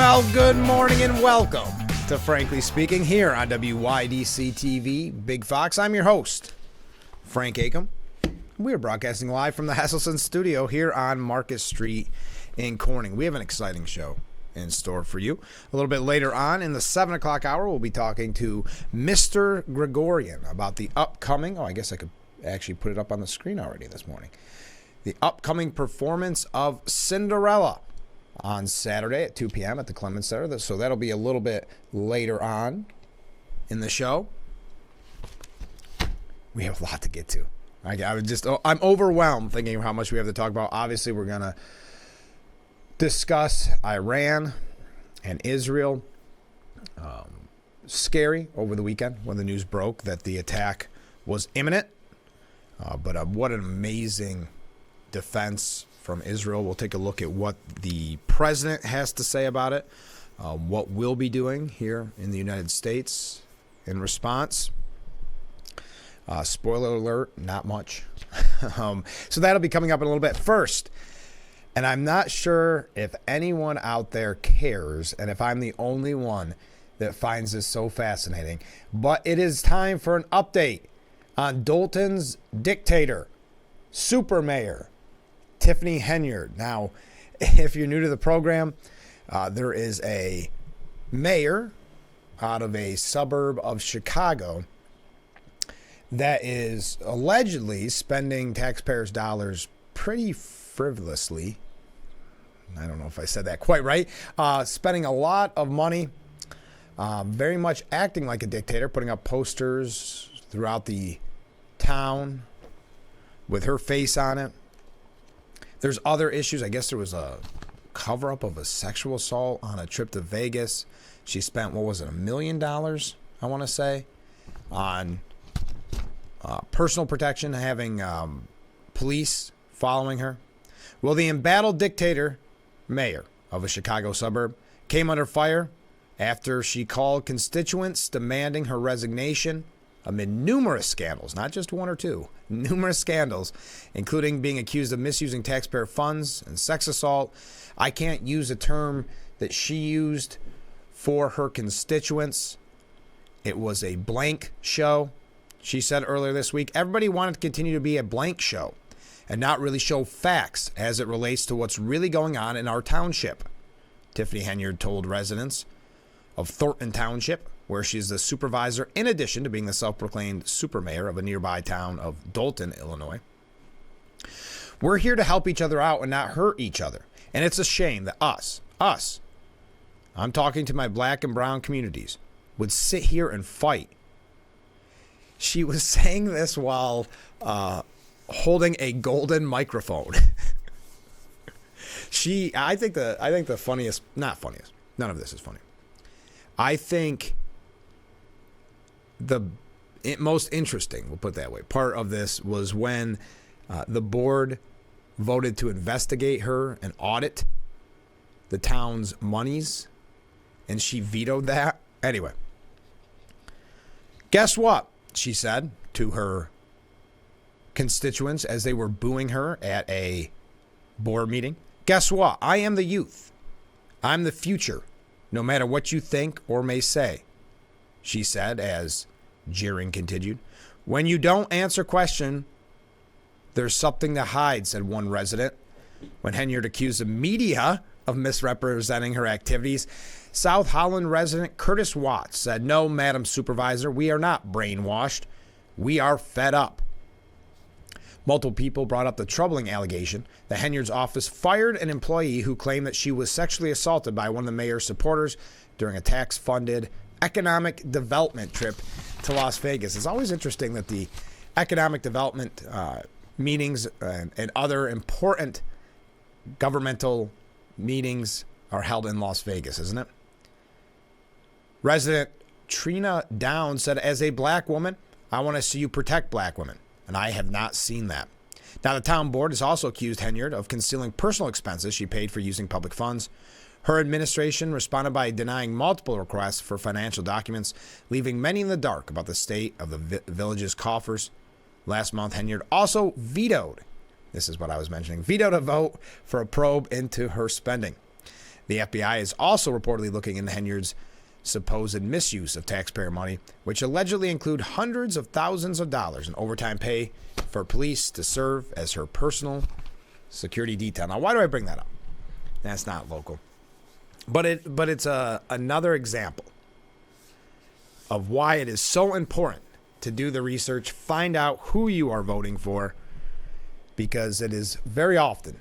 Well, good morning and welcome to Frankly Speaking here on WYDC TV, Big Fox. I'm your host, Frank Acomb. We are broadcasting live from the Hesselson studio here on Market Street in Corning. We have an exciting show in store for you. A little bit later on in the 7 o'clock hour, we'll be talking to Mr. Grigorian about the upcoming, I guess I could actually put it up on the screen already this morning, the upcoming performance of Cinderella on Saturday at 2 p.m. at the Clemens Center. So that'll be a little bit later on in the show. We have a lot to get to. I'm overwhelmed thinking of how much we have to talk about. Obviously, we're going to discuss Iran and Israel. Scary over the weekend when the news broke that the attack was imminent. But what an amazing defense from Israel. We'll take a look at what the president has to say about it, what we'll be doing here in the United States in response. Spoiler alert, not much. So that'll be coming up in a little bit. First, and I'm not sure if anyone out there cares and if I'm the only one that finds this so fascinating, but it is time for an update on Dalton's dictator, super mayor, Tiffany Henyard. Now, if you're new to the program, there is a mayor out of a suburb of Chicago that is allegedly spending taxpayers' dollars pretty frivolously. I don't know if I said that quite right. Spending a lot of money, very much acting like a dictator, putting up posters throughout the town with her face on it. There's other issues. I guess there was a cover-up of a sexual assault on a trip to Vegas. She spent, $1 million, I want to say, on personal protection, having police following her. Well, the embattled dictator, mayor of a Chicago suburb, came under fire after she called constituents demanding her resignation amid numerous scandals, not just one or two, numerous scandals, including being accused of misusing taxpayer funds and sex assault. I can't use a term that she used for her constituents. It was a blank show. She said earlier this week, everybody wanted to continue to be a blank show and not really show facts as it relates to what's really going on in our township. Tiffany Henyard told residents of Thornton Township, where she's the supervisor, in addition to being the self-proclaimed super mayor of a nearby town of Dalton, Illinois. We're here to help each other out and not hurt each other. And it's a shame that us, I'm talking to my black and brown communities, would sit here and fight. She was saying this while holding a golden microphone. I think the funniest, not funniest, none of this is funny. I think the most interesting, we'll put it that way, part of this was when the board voted to investigate her and audit the town's monies, and she vetoed that. Anyway, guess what? She said to her constituents as they were booing her at a board meeting. Guess what? I am the youth. I'm the future, no matter what you think or may say, she said as jeering continued. When you don't answer question, there's something to hide, said one resident. When Henyard accused the media of misrepresenting her activities, South Holland resident Curtis Watts said, no, Madam Supervisor, we are not brainwashed. We are fed up. Multiple people brought up the troubling allegation that Henyard's office fired an employee who claimed that she was sexually assaulted by one of the mayor's supporters during a tax-funded economic development trip to Las Vegas. It's always interesting that the economic development meetings and other important governmental meetings are held in Las Vegas, isn't it? Resident Trina Down said, as a black woman, I want to see you protect black women. And I have not seen that. Now, the town board has also accused Henyard of concealing personal expenses she paid for using public funds. Her administration responded by denying multiple requests for financial documents, leaving many in the dark about the state of the village's coffers. Last month, Henyard also vetoed, this is what I was mentioning, vetoed a vote for a probe into her spending. The FBI is also reportedly looking into Henyard's supposed misuse of taxpayer money, which allegedly include hundreds of thousands of dollars in overtime pay for police to serve as her personal security detail. Now, why do I bring that up? That's not local. But it's another example of why it is so important to do the research, find out who you are voting for, because it is very often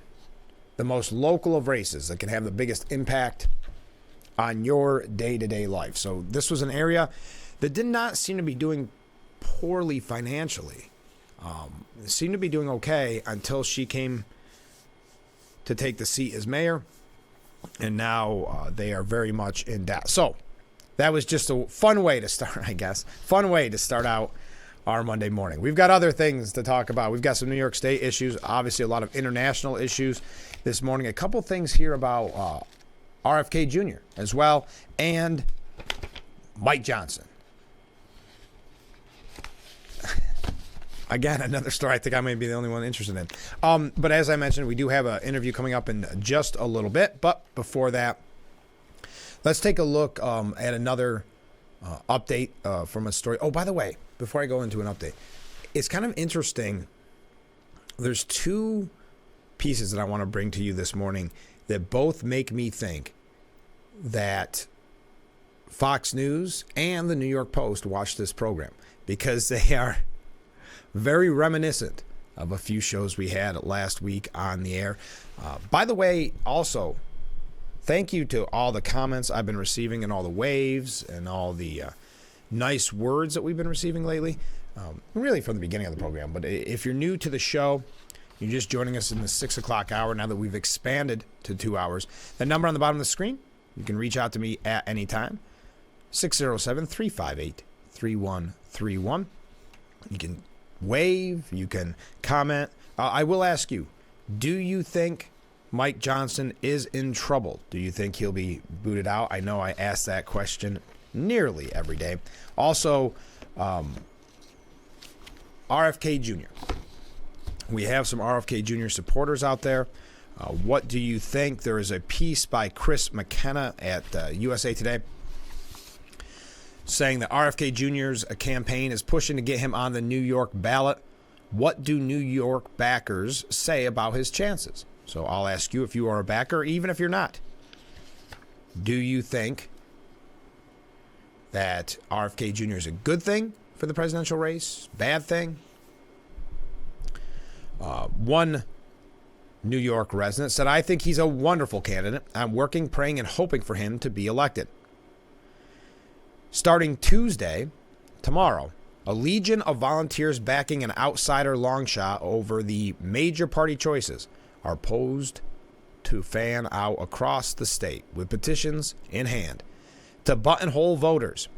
the most local of races that can have the biggest impact on your day-to-day life. So this was an area that did not seem to be doing poorly financially. It seemed to be doing okay until she came to take the seat as mayor, and now they are very much in debt. So that was just a fun way to start, I guess. Fun way to start out our Monday morning. We've got other things to talk about. We've got some New York State issues, obviously a lot of international issues this morning. A couple things here about RFK Jr. as well, and Mike Johnson. Again, another story I think I may be the only one interested in. But as I mentioned, we do have an interview coming up in just a little bit. But before that, let's take a look at another update from a story. Oh, by the way, before I go into an update, it's kind of interesting. There's two pieces that I want to bring to you this morning that both make me think that Fox News and the New York Post watch this program, because they are very reminiscent of a few shows we had last week on the air. By the way, also, thank you to all the comments I've been receiving and all the waves and all the nice words that we've been receiving lately, really from the beginning of the program. But if you're new to the show, you're just joining us in the 6 o'clock hour now that we've expanded to 2 hours. The number on the bottom of the screen, you can reach out to me at any time, 607-358-3131. You can wave, you can comment. I will ask you, do you think Mike Johnson is in trouble? Do you think he'll be booted out? I know I ask that question nearly every day. Also, RFK Jr. We have some RFK Jr. supporters out there. What do you think? There is a piece by Chris McKenna at USA Today saying that RFK Jr.'s campaign is pushing to get him on the New York ballot. What do New York backers say about his chances? So I'll ask you, if you are a backer, even if you're not, do you think that RFK Jr. is a good thing for the presidential race? Bad thing? One New York resident said, I think he's a wonderful candidate. I'm working, praying, and hoping for him to be elected. Starting Tuesday, tomorrow, a legion of volunteers backing an outsider long shot over the major party choices are posed to fan out across the state with petitions in hand to buttonhole voters.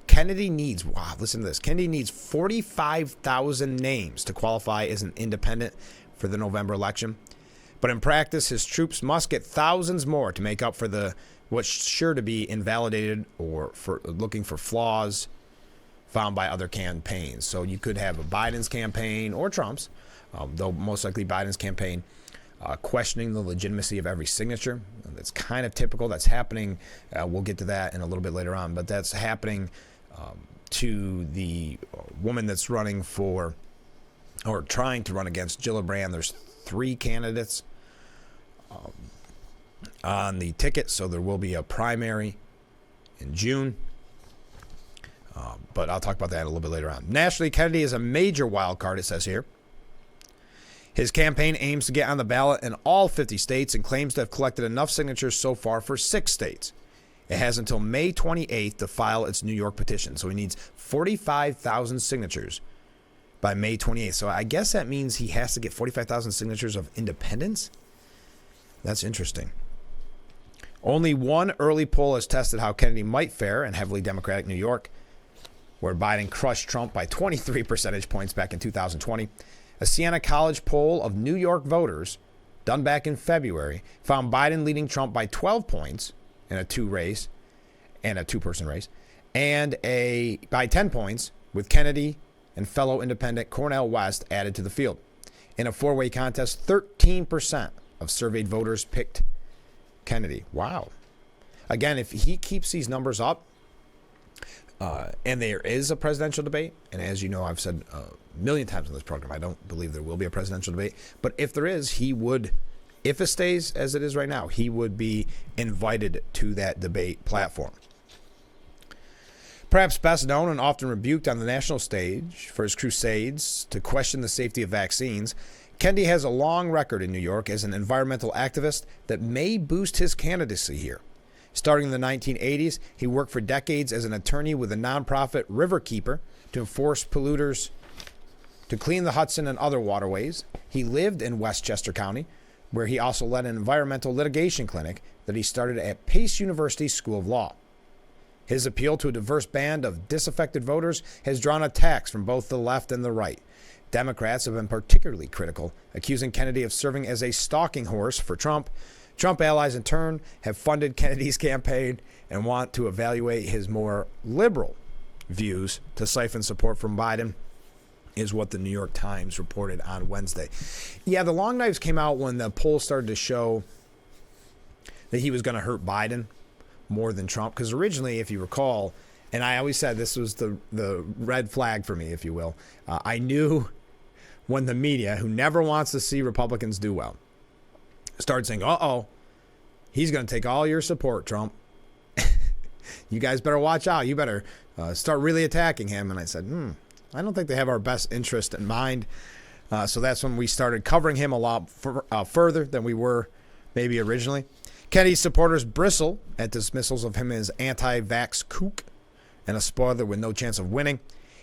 Kennedy needs, wow, listen to this. Kennedy needs 45,000 names to qualify as an independent for the November election. But in practice, his troops must get thousands more to make up for what's sure to be invalidated or for looking for flaws found by other campaigns. So you could have a Biden's campaign or Trump's, though most likely Biden's campaign, questioning the legitimacy of every signature. That's kind of typical. That's happening. We'll get to that in a little bit later on, but that's happening to the woman that's running for or trying to run against Gillibrand. There's 3 candidates on the ticket, so there will be a primary in June. But I'll talk about that a little bit later on. Nationally, Kennedy is a major wild card, it says here. His campaign aims to get on the ballot in all 50 states and claims to have collected enough signatures so far for 6 states. It has until May 28th to file its New York petition. So he needs 45,000 signatures by May 28th. So I guess that means he has to get 45,000 signatures of independents. That's interesting. Only one early poll has tested how Kennedy might fare in heavily Democratic New York, where Biden crushed Trump by 23 percentage points back in 2020. A Siena College poll of New York voters done back in February found Biden leading Trump by 12 points in a two-person race, and by 10 points with Kennedy and fellow independent Cornel West added to the field. In a 4-way contest, 13% of surveyed voters picked Kennedy. Wow. Again, if he keeps these numbers up, and there is a presidential debate, and as you know, I've said a million times on this program, I don't believe there will be a presidential debate, but if there is, he would, if it stays as it is right now, he would be invited to that debate platform. Perhaps best known and often rebuked on the national stage for his crusades to question the safety of vaccines, Kennedy has a long record in New York as an environmental activist that may boost his candidacy here. Starting in the 1980s, he worked for decades as an attorney with the nonprofit Riverkeeper to enforce polluters to clean the Hudson and other waterways. He lived in Westchester County, where he also led an environmental litigation clinic that he started at Pace University School of Law. His appeal to a diverse band of disaffected voters has drawn attacks from both the left and the right. Democrats have been particularly critical, accusing Kennedy of serving as a stalking horse for Trump. Trump allies, in turn, have funded Kennedy's campaign and want to evaluate his more liberal views to siphon support from Biden, is what the New York Times reported on Wednesday. Yeah, the long knives came out when the polls started to show that he was going to hurt Biden more than Trump, because originally, if you recall, and I always said this was the red flag for me, if you will, I knew when the media, who never wants to see Republicans do well, started saying, he's going to take all your support, Trump. You guys better watch out. You better start really attacking him. And I said, I don't think they have our best interest in mind. So that's when we started covering him a lot further than we were maybe originally. Kennedy's supporters bristle at dismissals of him as anti-vax kook and a spoiler with no chance of winning.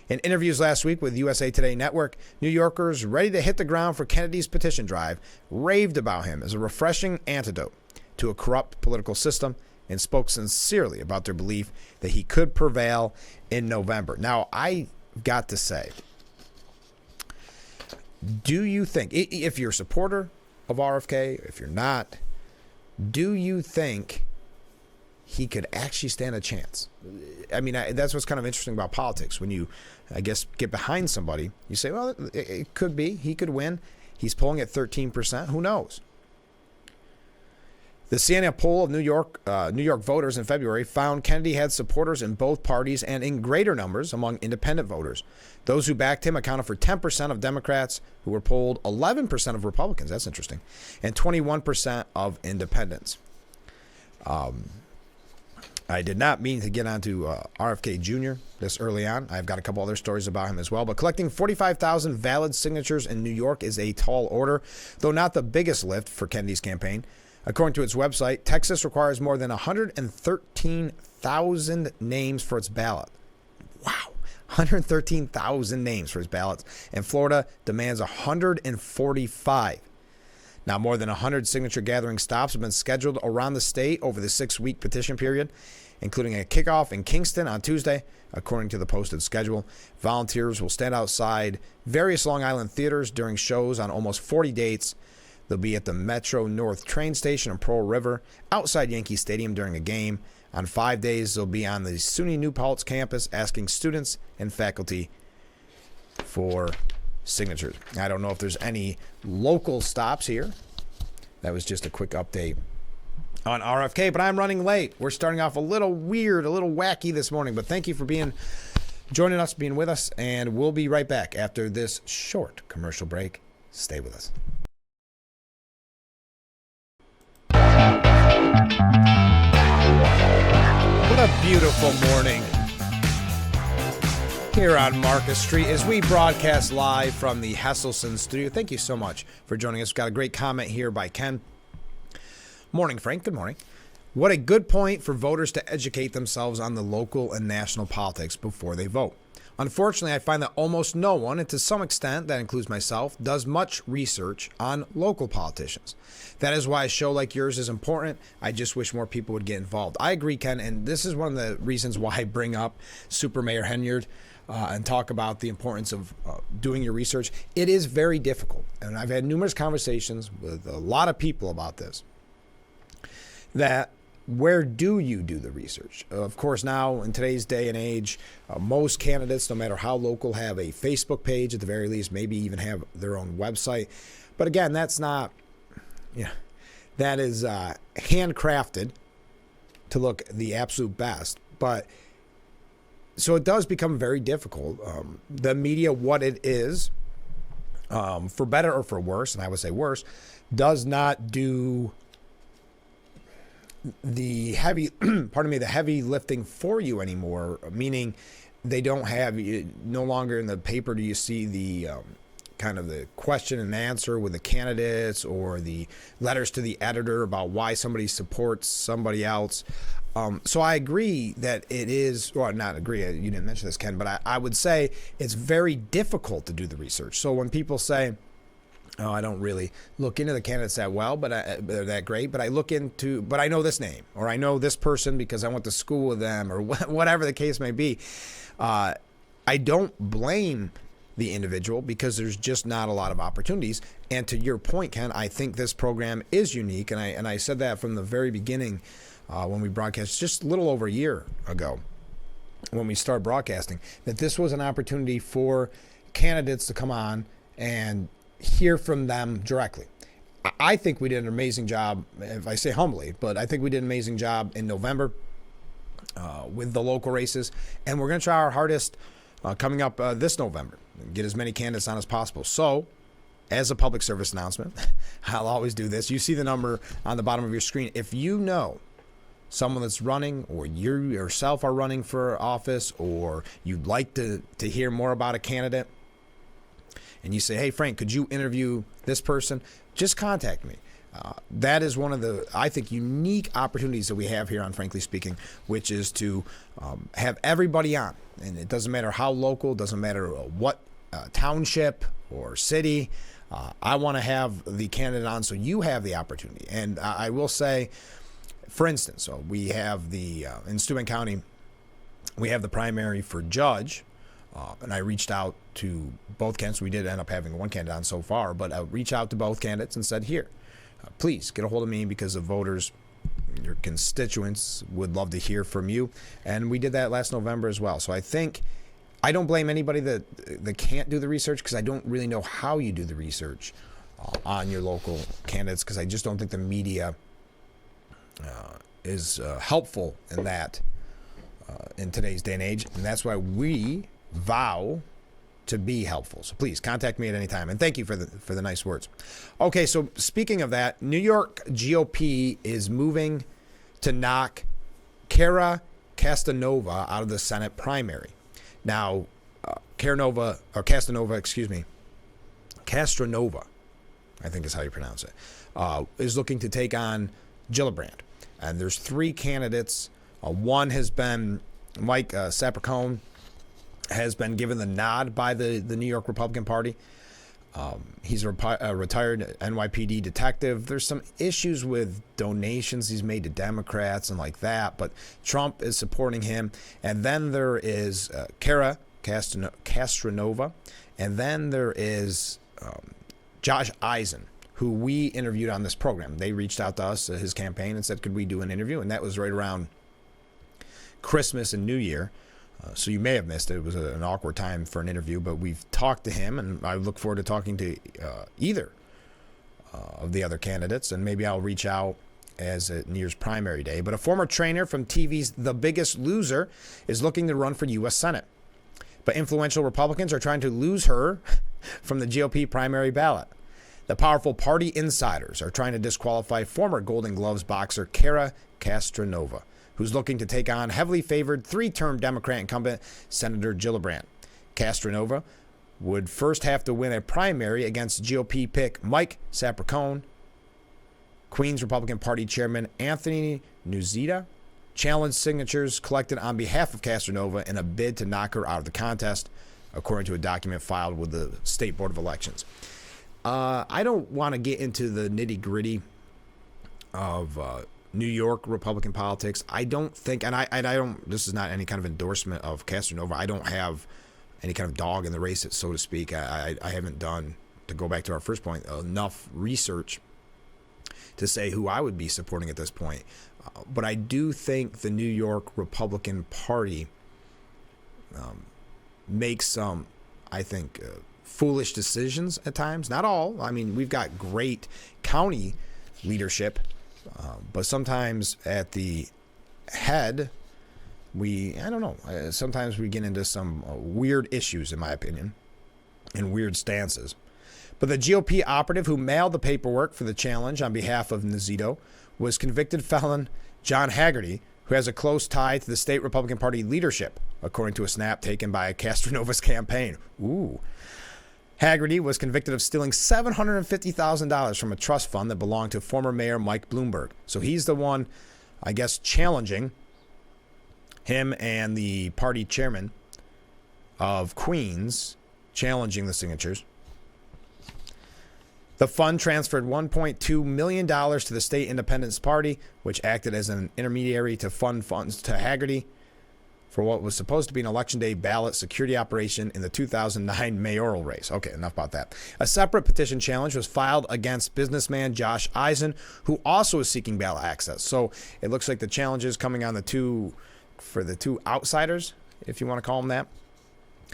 In interviews last week with USA Today Network, New Yorkers ready to hit the ground for Kennedy's petition drive raved about him as a refreshing antidote to a corrupt political system and spoke sincerely about their belief that he could prevail in November. Now, I got to say, do you think, if you're a supporter of RFK, if you're not, do you think he could actually stand a chance? I mean, that's what's kind of interesting about politics. When you, I guess, get behind somebody, you say, well, it could be. He could win. He's polling at 13%. Who knows? The CNN poll of New York voters in February found Kennedy had supporters in both parties and in greater numbers among independent voters. Those who backed him accounted for 10% of Democrats, who were polled 11% of Republicans. That's interesting. And 21% of independents. I did not mean to get onto RFK Jr. this early on. I've got a couple other stories about him as well. But collecting 45,000 valid signatures in New York is a tall order, though not the biggest lift for Kennedy's campaign. According to its website, Texas requires more than 113,000 names for its ballot. Wow. 113,000 names for its ballots. And Florida demands 145. Now, more than 100 signature gathering stops have been scheduled around the state over the 6-week petition period, including a kickoff in Kingston on Tuesday, according to the posted schedule. Volunteers will stand outside various Long Island theaters during shows on almost 40 dates. They'll be at the Metro North train station in Pearl River, outside Yankee Stadium during a game. On 5 days, they'll be on the SUNY New Paltz campus asking students and faculty for signatures. I don't know if there's any local stops here. That was just a quick update on RFK, but I'm running late. We're starting off a little weird, a little wacky this morning, but thank you for joining us, being with us, and we'll be right back after this short commercial break. Stay with us. What a beautiful morning here on Marcus Street as we broadcast live from the Hesselson studio. Thank you so much for joining us. We've got a great comment here by Ken. Morning, Frank. Good morning. What a good point for voters to educate themselves on the local and national politics before they vote. Unfortunately, I find that almost no one, and to some extent that includes myself, does much research on local politicians. That is why a show like yours is important. I just wish more people would get involved. I agree, Ken, and this is one of the reasons why I bring up Super Mayor Henyard and talk about the importance of doing your research. It is very difficult, and I've had numerous conversations with a lot of people about this. That where do you do the research? Of course, now in today's day and age, most candidates, no matter how local, have a Facebook page at the very least, maybe even have their own website. But again, that's not that is handcrafted to look the absolute best. But so it does become very difficult. The media, what it is, for better or for worse, and I would say worse, does not do the heavy, the heavy lifting for you anymore. Meaning, they don't have, no longer in the paper do you see the kind of the question and answer with the candidates or the letters to the editor about why somebody supports somebody else. So I agree that it is, well, not agree, you didn't mention this, Ken, but I would say it's very difficult to do the research. So when people say, oh, I don't really look into the candidates that well, but they're that great, but I know this name, or I know this person because I went to school with them, or whatever the case may be. I don't blame the individual because there's just not a lot of opportunities. And to your point, Ken, I think this program is unique. And I said that from the very beginning when we broadcast just a little over a year ago when we started broadcasting, that this was an opportunity for candidates to come on and hear from them directly. I think we did an amazing job, if I say humbly, but I think we did an amazing job in November with the local races. And we're going to try our hardest coming up this November, get as many candidates on as possible. So, as a public service announcement, I'll always do this. You see the number on the bottom of your screen. If you know someone that's running, or you yourself are running for office, or you'd like to hear more about a candidate, and you say, hey, Frank, could you interview this person? Just contact me. That is one of the, I think, unique opportunities that we have here on Frankly Speaking, which is to have everybody on. And it doesn't matter how local, doesn't matter what township or city. I want to have the candidate on so you have the opportunity. And I will say, for instance, so we have in Steuben County, we have the primary for judge. And I reached out to both candidates. We did end up having one candidate on so far, but I reached out to both candidates and said, here, please get a hold of me because the voters, your constituents, would love to hear from you. And we did that last November as well. So I think I don't blame anybody that can't do the research, because I don't really know how you do the research on your local candidates, because I just don't think the media is helpful in that in today's day and age. And that's why we vow to be helpful. So please contact me at any time. And thank you for the nice words. Okay, so speaking of that, New York GOP is moving to knock Cara Castanova out of the Senate primary. Now, Castronova, I think is how you pronounce it, is looking to take on Gillibrand. And there's three candidates. One has been Mike Sapercone, has been given the nod by the New York Republican Party. He's a retired NYPD detective. There's some issues with donations he's made to Democrats and like that, but Trump is supporting him. And then there is Cara Castronova, and then there is Josh Eisen, who we interviewed on this program. They reached out to us, his campaign, and said, could we do an interview? And that was right around Christmas and New Year. So you may have missed it. It was an awkward time for an interview, but we've talked to him, and I look forward to talking to either of the other candidates, and maybe I'll reach out as it nears primary day. But a former trainer from TV's The Biggest Loser is looking to run for U.S. Senate. But influential Republicans are trying to lose her from the GOP primary ballot. The powerful party insiders are trying to disqualify former Golden Gloves boxer Cara Castronova, who's looking to take on heavily favored three-term Democrat incumbent Senator Gillibrand. Castronova would first have to win a primary against GOP pick Mike Sapercone. Queens Republican Party Chairman Anthony Nuzita challenged signatures collected on behalf of Castronova in a bid to knock her out of the contest, according to a document filed with the State Board of Elections. I don't want to get into the nitty-gritty of New York Republican politics. I don't think, and I don't, this is not any kind of endorsement of Castronova. I don't have any kind of dog in the race, so to speak. I haven't done, to go back to our first point, enough research to say who I would be supporting at this point. But I do think the New York Republican Party makes some, I think, foolish decisions at times. Not all. I mean, we've got great county leadership. But sometimes at the head, I don't know, sometimes we get into some weird issues, in my opinion, and weird stances. But the GOP operative who mailed the paperwork for the challenge on behalf of Zito was convicted felon John Haggerty, who has a close tie to the state Republican Party leadership, according to a snap taken by Castronova's campaign. Ooh. Haggerty was convicted of stealing $750,000 from a trust fund that belonged to former Mayor Mike Bloomberg. So he's the one, I guess, challenging him and the party chairman of Queens, challenging the signatures. The fund transferred $1.2 million to the State Independence Party, which acted as an intermediary to fund funds to Haggerty for what was supposed to be an Election Day ballot security operation in the 2009 mayoral race. Okay, enough about that. A separate petition challenge was filed against businessman Josh Eisen, who also is seeking ballot access. So it looks like the challenges coming on the two outsiders, if you want to call them that.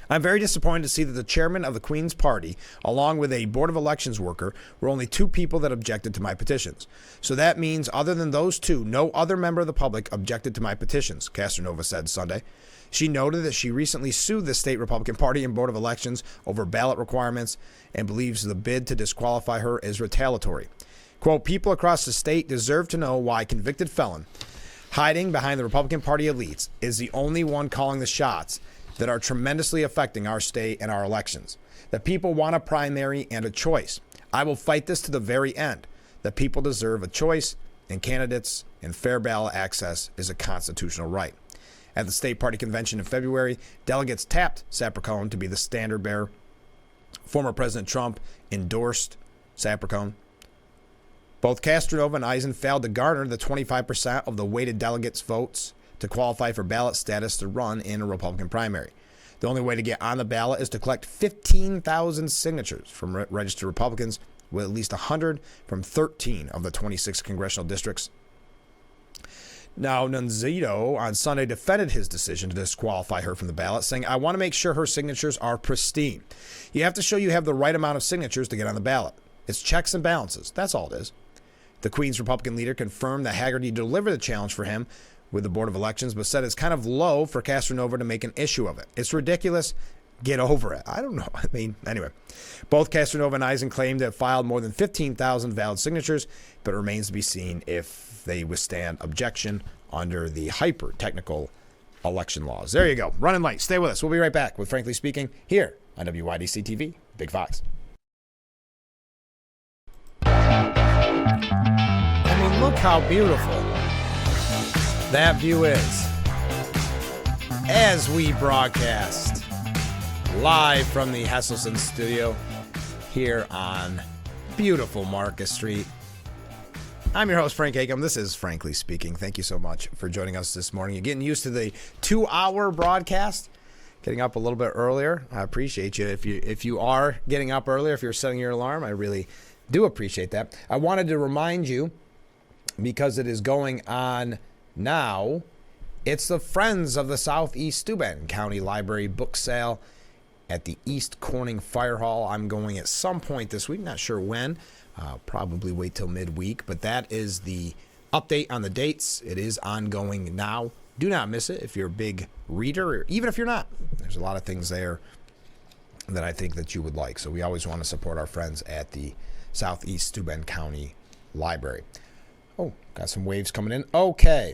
I'm very disappointed to see that the chairman of the Queen's Party, along with a Board of Elections worker, were only two people that objected to my petitions. So that means, other than those two, no other member of the public objected to my petitions, Castronova said Sunday. She noted that she recently sued the state Republican Party and Board of Elections over ballot requirements and believes the bid to disqualify her is retaliatory. Quote, people across the state deserve to know why convicted felon, hiding behind the Republican Party elites, is the only one calling the shots that are tremendously affecting our state and our elections. The people want a primary and a choice. I will fight this to the very end. The people deserve a choice, and candidates and fair ballot access is a constitutional right. At the state party convention in February, delegates tapped Sapercone to be the standard bearer. Former President Trump endorsed Sapercone. Both Castronova and Eisen failed to garner the 25% of the weighted delegates' votes to qualify for ballot status to run in a Republican primary. The only way to get on the ballot is to collect 15,000 signatures from registered Republicans, with at least 100 from 13 of the 26 congressional districts. Now, Nunzito on Sunday defended his decision to disqualify her from the ballot, saying, I want to make sure her signatures are pristine. You have to show you have the right amount of signatures to get on the ballot. It's checks and balances. That's all it is. The Queen's Republican leader confirmed that Haggerty delivered the challenge for him with the Board of Elections, but said it's kind of low for Castronova to make an issue of it. It's ridiculous. Get over it. I don't know. I mean, anyway. Both Castronova and Eisen claimed to have filed more than 15,000 valid signatures, but it remains to be seen if they withstand objection under the hyper-technical election laws. There you go. Running late. Stay with us. We'll be right back with Frankly Speaking here on WYDC TV. Big Fox. I mean, look how beautiful that view is as we broadcast live from the Hesselson studio here on beautiful Marcus Street. I'm your host, Frank Acomb. This is Frankly Speaking. Thank you so much for joining us this morning. You're getting used to the 2-hour broadcast, getting up a little bit earlier. I appreciate you. If you are getting up earlier, if you're setting your alarm, I really do appreciate that. I wanted to remind you, because it is going on now, it's the Friends of the Southeast Steuben County Library book sale at the East Corning Fire Hall. I'm going at some point this week, not sure when. Probably wait till midweek, but that is the update on the dates. It is ongoing now. Do not miss it if you're a big reader, or even if you're not. There's a lot of things there that I think that you would like. So we always want to support our friends at the Southeast Steuben County Library. Oh, got some waves coming in. Okay.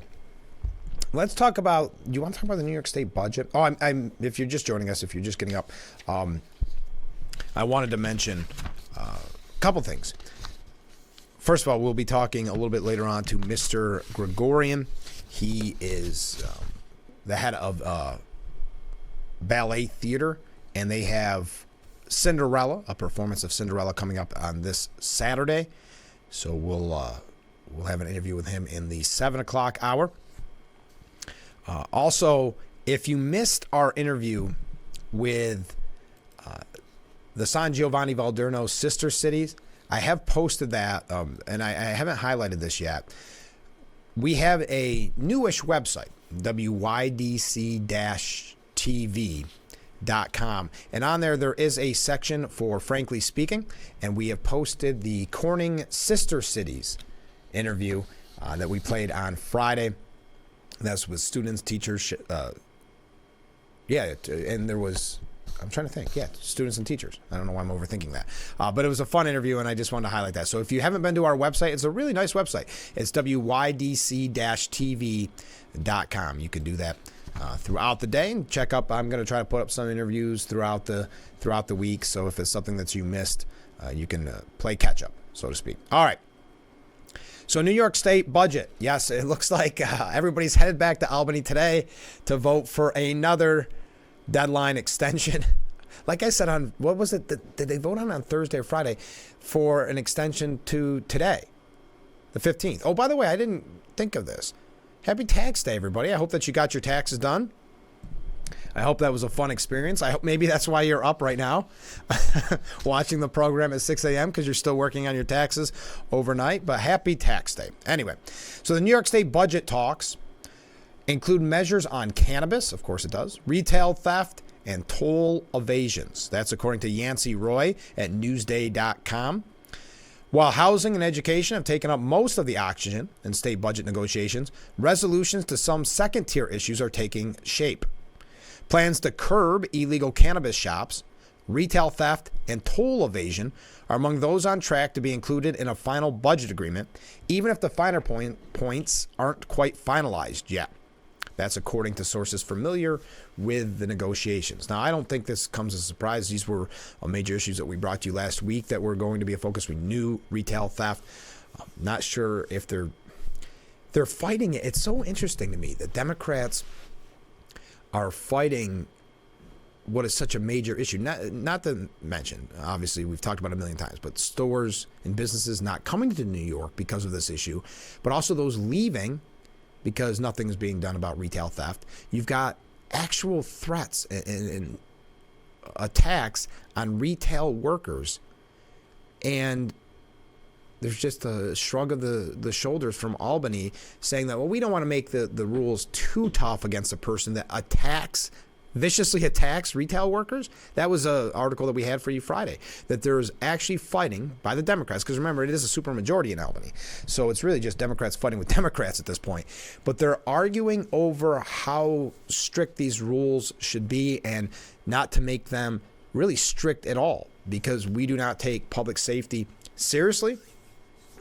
Let's talk about, do you want to talk about the New York State budget? Oh, I'm if you're just joining us, if you're just getting up, I wanted to mention a couple things. First of all, we'll be talking a little bit later on to Mr. Grigorian. He is the head of Ballet Theater, and they have Cinderella, a performance of Cinderella coming up on this Saturday. So we'll have an interview with him in the 7 o'clock hour. Also, if you missed our interview with the San Giovanni Valderno sister cities, I have posted that, and I haven't highlighted this yet. We have a newish website, wydc-tv.com, and on there is a section for Frankly Speaking, and we have posted the Corning sister cities interview that we played on Friday. That's with students, teachers. And there was, I'm trying to think. Yeah, students and teachers. I don't know why I'm overthinking that. But it was a fun interview, and I just wanted to highlight that. So if you haven't been to our website, it's a really nice website. It's wydc-tv.com. You can do that throughout the day and check up. I'm going to try to put up some interviews throughout the week. So if it's something that you missed, you can play catch up, so to speak. All right. So New York State budget. Yes, it looks like everybody's headed back to Albany today to vote for another deadline extension. Like I said on, what was it? Did they vote on Thursday or Friday for an extension to today, the 15th? Oh, by the way, I didn't think of this. Happy Tax Day, everybody. I hope that you got your taxes done. I hope that was a fun experience. I hope maybe that's why you're up right now watching the program at 6 a.m. because you're still working on your taxes overnight. But happy Tax Day. Anyway, so the New York State budget talks include measures on cannabis, of course it does, retail theft, and toll evasions. That's according to Yancey Roy at Newsday.com. While housing and education have taken up most of the oxygen in state budget negotiations, resolutions to some second-tier issues are taking shape. Plans to curb illegal cannabis shops, retail theft, and toll evasion are among those on track to be included in a final budget agreement, even if the finer points aren't quite finalized yet. That's according to sources familiar with the negotiations. Now, I don't think this comes as a surprise. These were major issues that we brought to you last week that were going to be a focus. We knew retail theft. I'm not sure if they're fighting it. It's so interesting to me that Democrats are fighting what is such a major issue. Not to mention, obviously, we've talked about it a million times, but stores and businesses not coming to New York because of this issue, but also those leaving because nothing is being done about retail theft. You've got actual threats and attacks on retail workers, and there's just a shrug of the shoulders from Albany saying that, well, we don't want to make the rules too tough against a person that viciously attacks retail workers. That was an article that we had for you Friday, that there's actually fighting by the Democrats, because remember, it is a supermajority in Albany. So it's really just Democrats fighting with Democrats at this point. But they're arguing over how strict these rules should be and not to make them really strict at all, because we do not take public safety seriously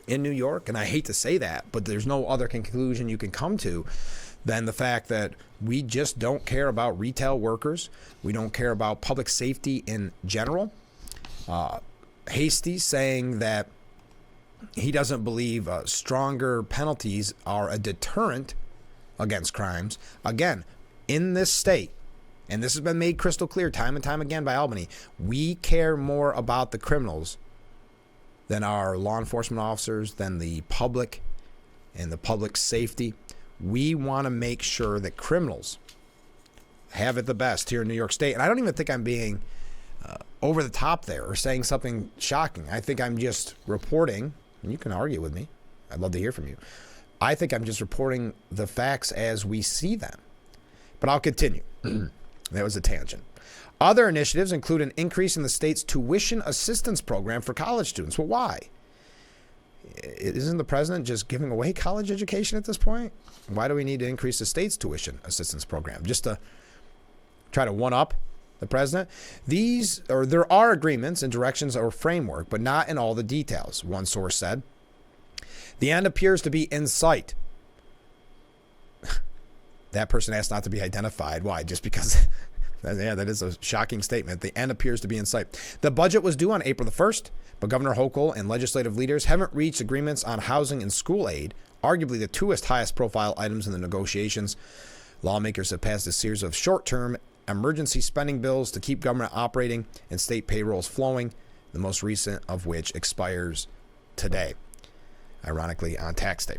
in New York. And I hate to say that, but there's no other conclusion you can come to than the fact that we just don't care about retail workers. We don't care about public safety in general. Hasty saying that he doesn't believe stronger penalties are a deterrent against crimes. Again, in this state, and this has been made crystal clear time and time again by Albany, we care more about the criminals than our law enforcement officers, than the public and the public safety. We want to make sure that criminals have it the best here in New York State. And I don't even think I'm being over the top there or saying something shocking. I think I'm just reporting, and you can argue with me. I'd love to hear from you. I think I'm just reporting the facts as we see them. But I'll continue. That was a tangent. Other initiatives include an increase in the state's tuition assistance program for college students. Well, why? Isn't the president just giving away college education at this point? Why do we need to increase the state's tuition assistance program? Just to try to one-up the president? There are agreements and directions or framework, but not in all the details, one source said. The end appears to be in sight. That person asked not to be identified. Why? Just because... Yeah, that is a shocking statement. The end appears to be in sight. The budget was due on April the 1st, but Governor Hochul and legislative leaders haven't reached agreements on housing and school aid, arguably the two highest profile items in the negotiations. Lawmakers have passed a series of short-term emergency spending bills to keep government operating and state payrolls flowing, the most recent of which expires today, ironically on tax day.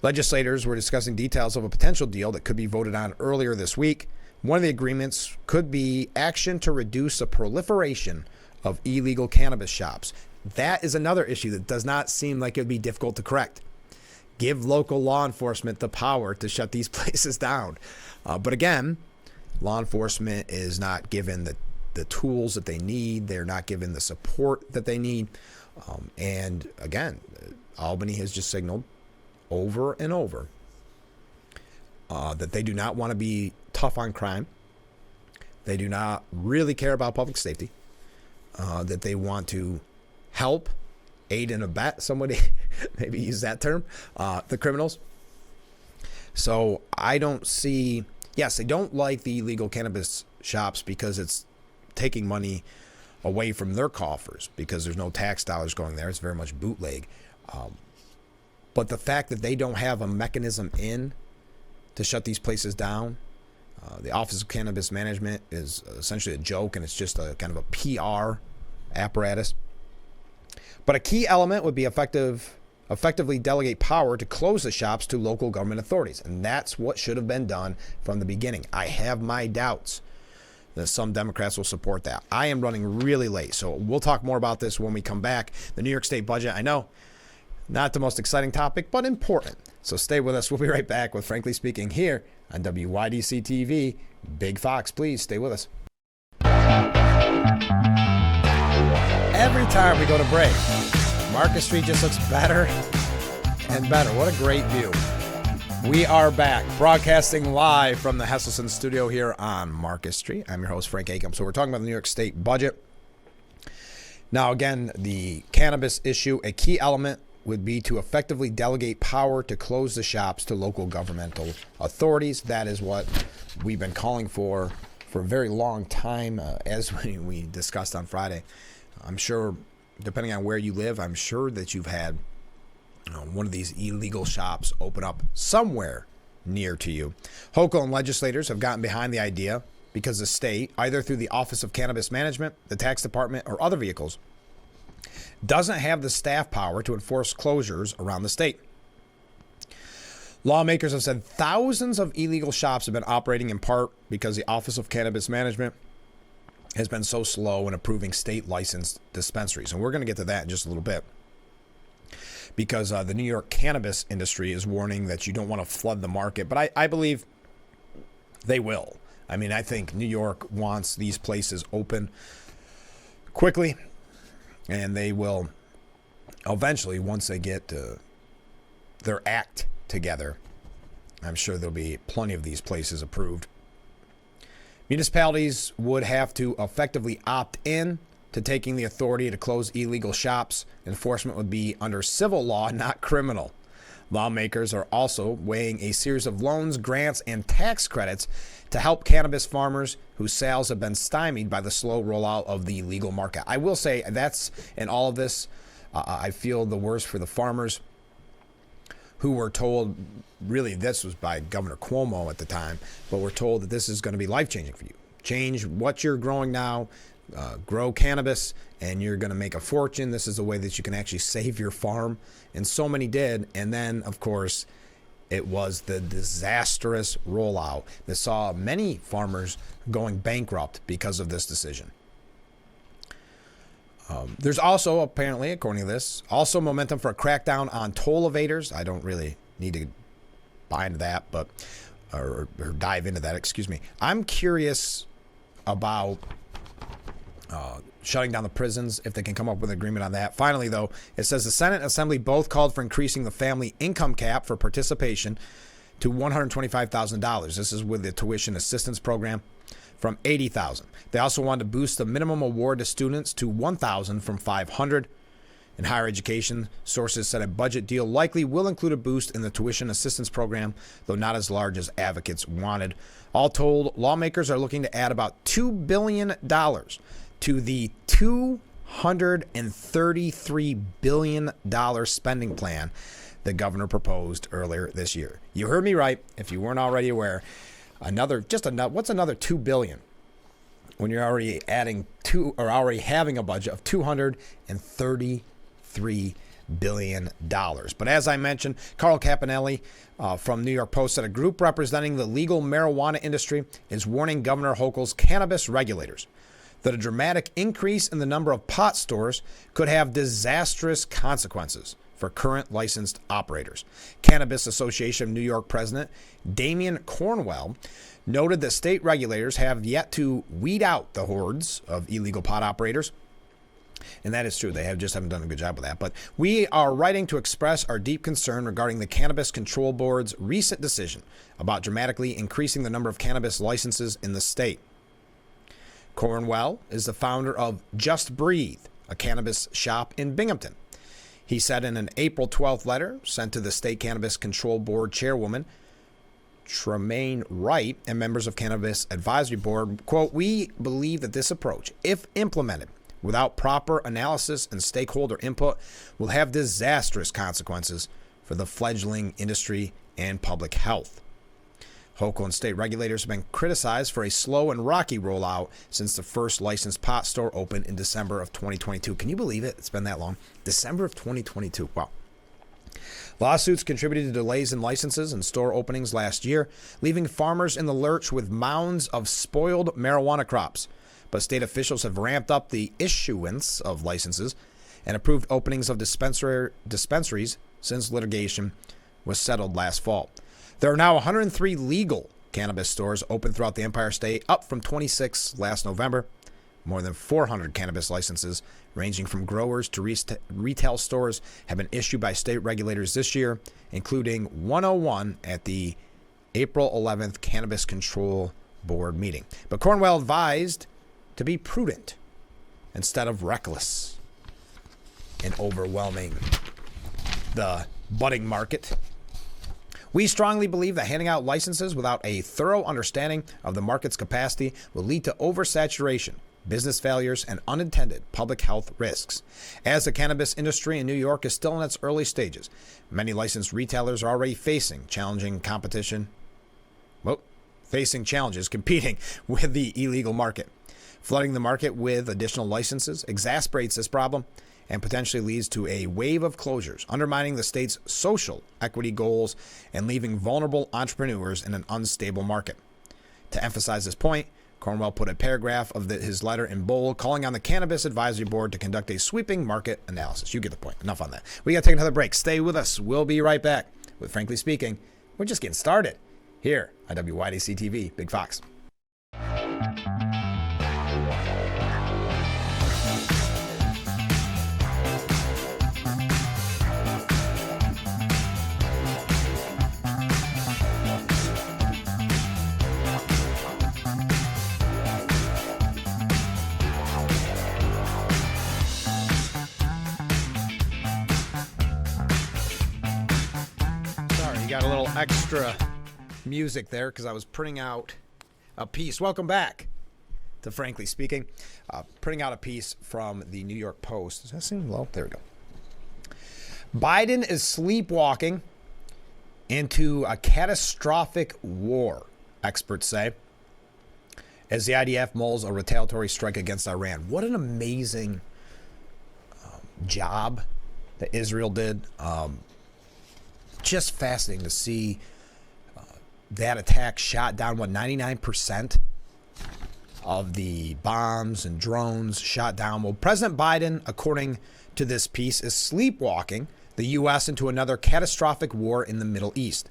Legislators were discussing details of a potential deal that could be voted on earlier this week. One of the agreements could be action to reduce the proliferation of illegal cannabis shops. That is another issue that does not seem like it would be difficult to correct. Give local law enforcement the power to shut these places down. But again, law enforcement is not given the tools that they need. They're not given the support that they need. And again, Albany has just signaled over and over that they do not want to be tough on crime. They do not really care about public safety. That they want to help, aid and abet, somebody maybe use that term, the criminals. So I don't see, yes, they don't like the illegal cannabis shops because it's taking money away from their coffers because there's no tax dollars going there. It's very much bootleg. But the fact that they don't have a mechanism in to shut these places down, the Office of Cannabis Management is essentially a joke, and it's just a kind of a PR apparatus. But a key element would be effectively delegate power to close the shops to local government authorities. And that's what should have been done from the beginning. I have my doubts that some Democrats will support that. I am running really late, so we'll talk more about this when we come back. The New York State budget, I know, not the most exciting topic, but important. So stay with us. We'll be right back with Frankly Speaking here on WYDC TV. Big Fox, please stay with us. Every time we go to break, Market Street just looks better and better. What a great view. We are back, broadcasting live from the Hesselson studio here on Market Street. I'm your host, Frank Acomb. So we're talking about the New York State budget. Now, again, the cannabis issue, a key element would be to effectively delegate power to close the shops to local governmental authorities. That is what we've been calling for a very long time, as we discussed on Friday. I'm sure, depending on where you live, I'm sure that you've had one of these illegal shops open up somewhere near to you. Hochul and legislators have gotten behind the idea because the state, either through the Office of Cannabis Management, the tax department, or other vehicles, doesn't have the staff power to enforce closures around the state. Lawmakers have said thousands of illegal shops have been operating in part because the Office of Cannabis Management has been so slow in approving state licensed dispensaries. And we're going to get to that in just a little bit, because the New York cannabis industry is warning that you don't want to flood the market. But I believe they will. I mean, I think New York wants these places open quickly, and they will eventually, once they get their act together, I'm sure there'll be plenty of these places approved. Municipalities would have to effectively opt in to taking the authority to close illegal shops. Enforcement would be under civil law, not criminal. Lawmakers are also weighing a series of loans, grants, and tax credits to help cannabis farmers whose sales have been stymied by the slow rollout of the legal market. I will say that's, in all of this, I feel the worst for the farmers who were told, really this was by Governor Cuomo at the time, but were told that this is going to be life-changing for you. Change what you're growing now, grow cannabis, and you're going to make a fortune. This is a way that you can actually save your farm. And so many did. And then, of course, it was the disastrous rollout that saw many farmers going bankrupt because of this decision. There's also, apparently, according to this, also momentum for a crackdown on toll evaders. I don't really need to buy into that, but or dive into that, excuse me. I'm curious about shutting down the prisons, if they can come up with an agreement on that. Finally, though, it says the Senate and Assembly both called for increasing the family income cap for participation to $125,000. This is with the tuition assistance program from $80,000. They also wanted to boost the minimum award to students to $1,000 from $500. In higher education, sources said a budget deal likely will include a boost in the tuition assistance program, though not as large as advocates wanted. All told, lawmakers are looking to add about $2 billion to the $233 billion spending plan the governor proposed earlier this year. You heard me right, if you weren't already aware. What's another $2 billion when you're already already having a budget of $233 billion. But as I mentioned, Carl Campanelli from New York Post said a group representing the legal marijuana industry is warning Governor Hochul's cannabis regulators that a dramatic increase in the number of pot stores could have disastrous consequences for current licensed operators. Cannabis Association of New York President Damian Cornwell noted that state regulators have yet to weed out the hordes of illegal pot operators. And that is true. They haven't done a good job with that. But we are writing to express our deep concern regarding the Cannabis Control Board's recent decision about dramatically increasing the number of cannabis licenses in the state. Cornwell is the founder of Just Breathe, a cannabis shop in Binghamton. He said in an April 12th letter sent to the State Cannabis Control Board chairwoman, Tremaine Wright, and members of Cannabis Advisory Board, quote, "We believe that this approach, if implemented without proper analysis and stakeholder input, will have disastrous consequences for the fledgling industry and public health." Local and state regulators have been criticized for a slow and rocky rollout since the first licensed pot store opened in December of 2022. Can you believe it? It's been that long. December of 2022. Wow. Lawsuits contributed to delays in licenses and store openings last year, leaving farmers in the lurch with mounds of spoiled marijuana crops. But state officials have ramped up the issuance of licenses and approved openings of dispensaries since litigation was settled last fall. There are now 103 legal cannabis stores open throughout the Empire State, up from 26 last November. More than 400 cannabis licenses, ranging from growers to retail stores, have been issued by state regulators this year, including 101 at the April 11th Cannabis Control Board meeting. But Cornwell advised to be prudent instead of reckless in overwhelming the budding market. We strongly believe that handing out licenses without a thorough understanding of the market's capacity will lead to oversaturation, business failures, and unintended public health risks. As the cannabis industry in New York is still in its early stages, many licensed retailers are already facing challenges competing with the illegal market. Flooding the market with additional licenses exacerbates this problem and potentially leads to a wave of closures, undermining the state's social equity goals and leaving vulnerable entrepreneurs in an unstable market. To emphasize this point, Cornwell put a paragraph of his letter in bold, calling on the Cannabis Advisory Board to conduct a sweeping market analysis. You get the point. Enough on that. We got to take another break. Stay with us. We'll be right back with Frankly Speaking. We're just getting started here on WYDC TV, Big Fox. Got a little extra music there because I was printing out a piece. Welcome back to Frankly Speaking. Printing out a piece from the New York Post. Does that seem low? There we go. Biden is sleepwalking into a catastrophic war, experts say, as the IDF mulls a retaliatory strike against Iran. What an amazing job that Israel did. Just fascinating to see that attack shot down, 99% of the bombs and drones shot down. Well, President Biden, according to this piece, is sleepwalking the U.S. into another catastrophic war in the Middle East.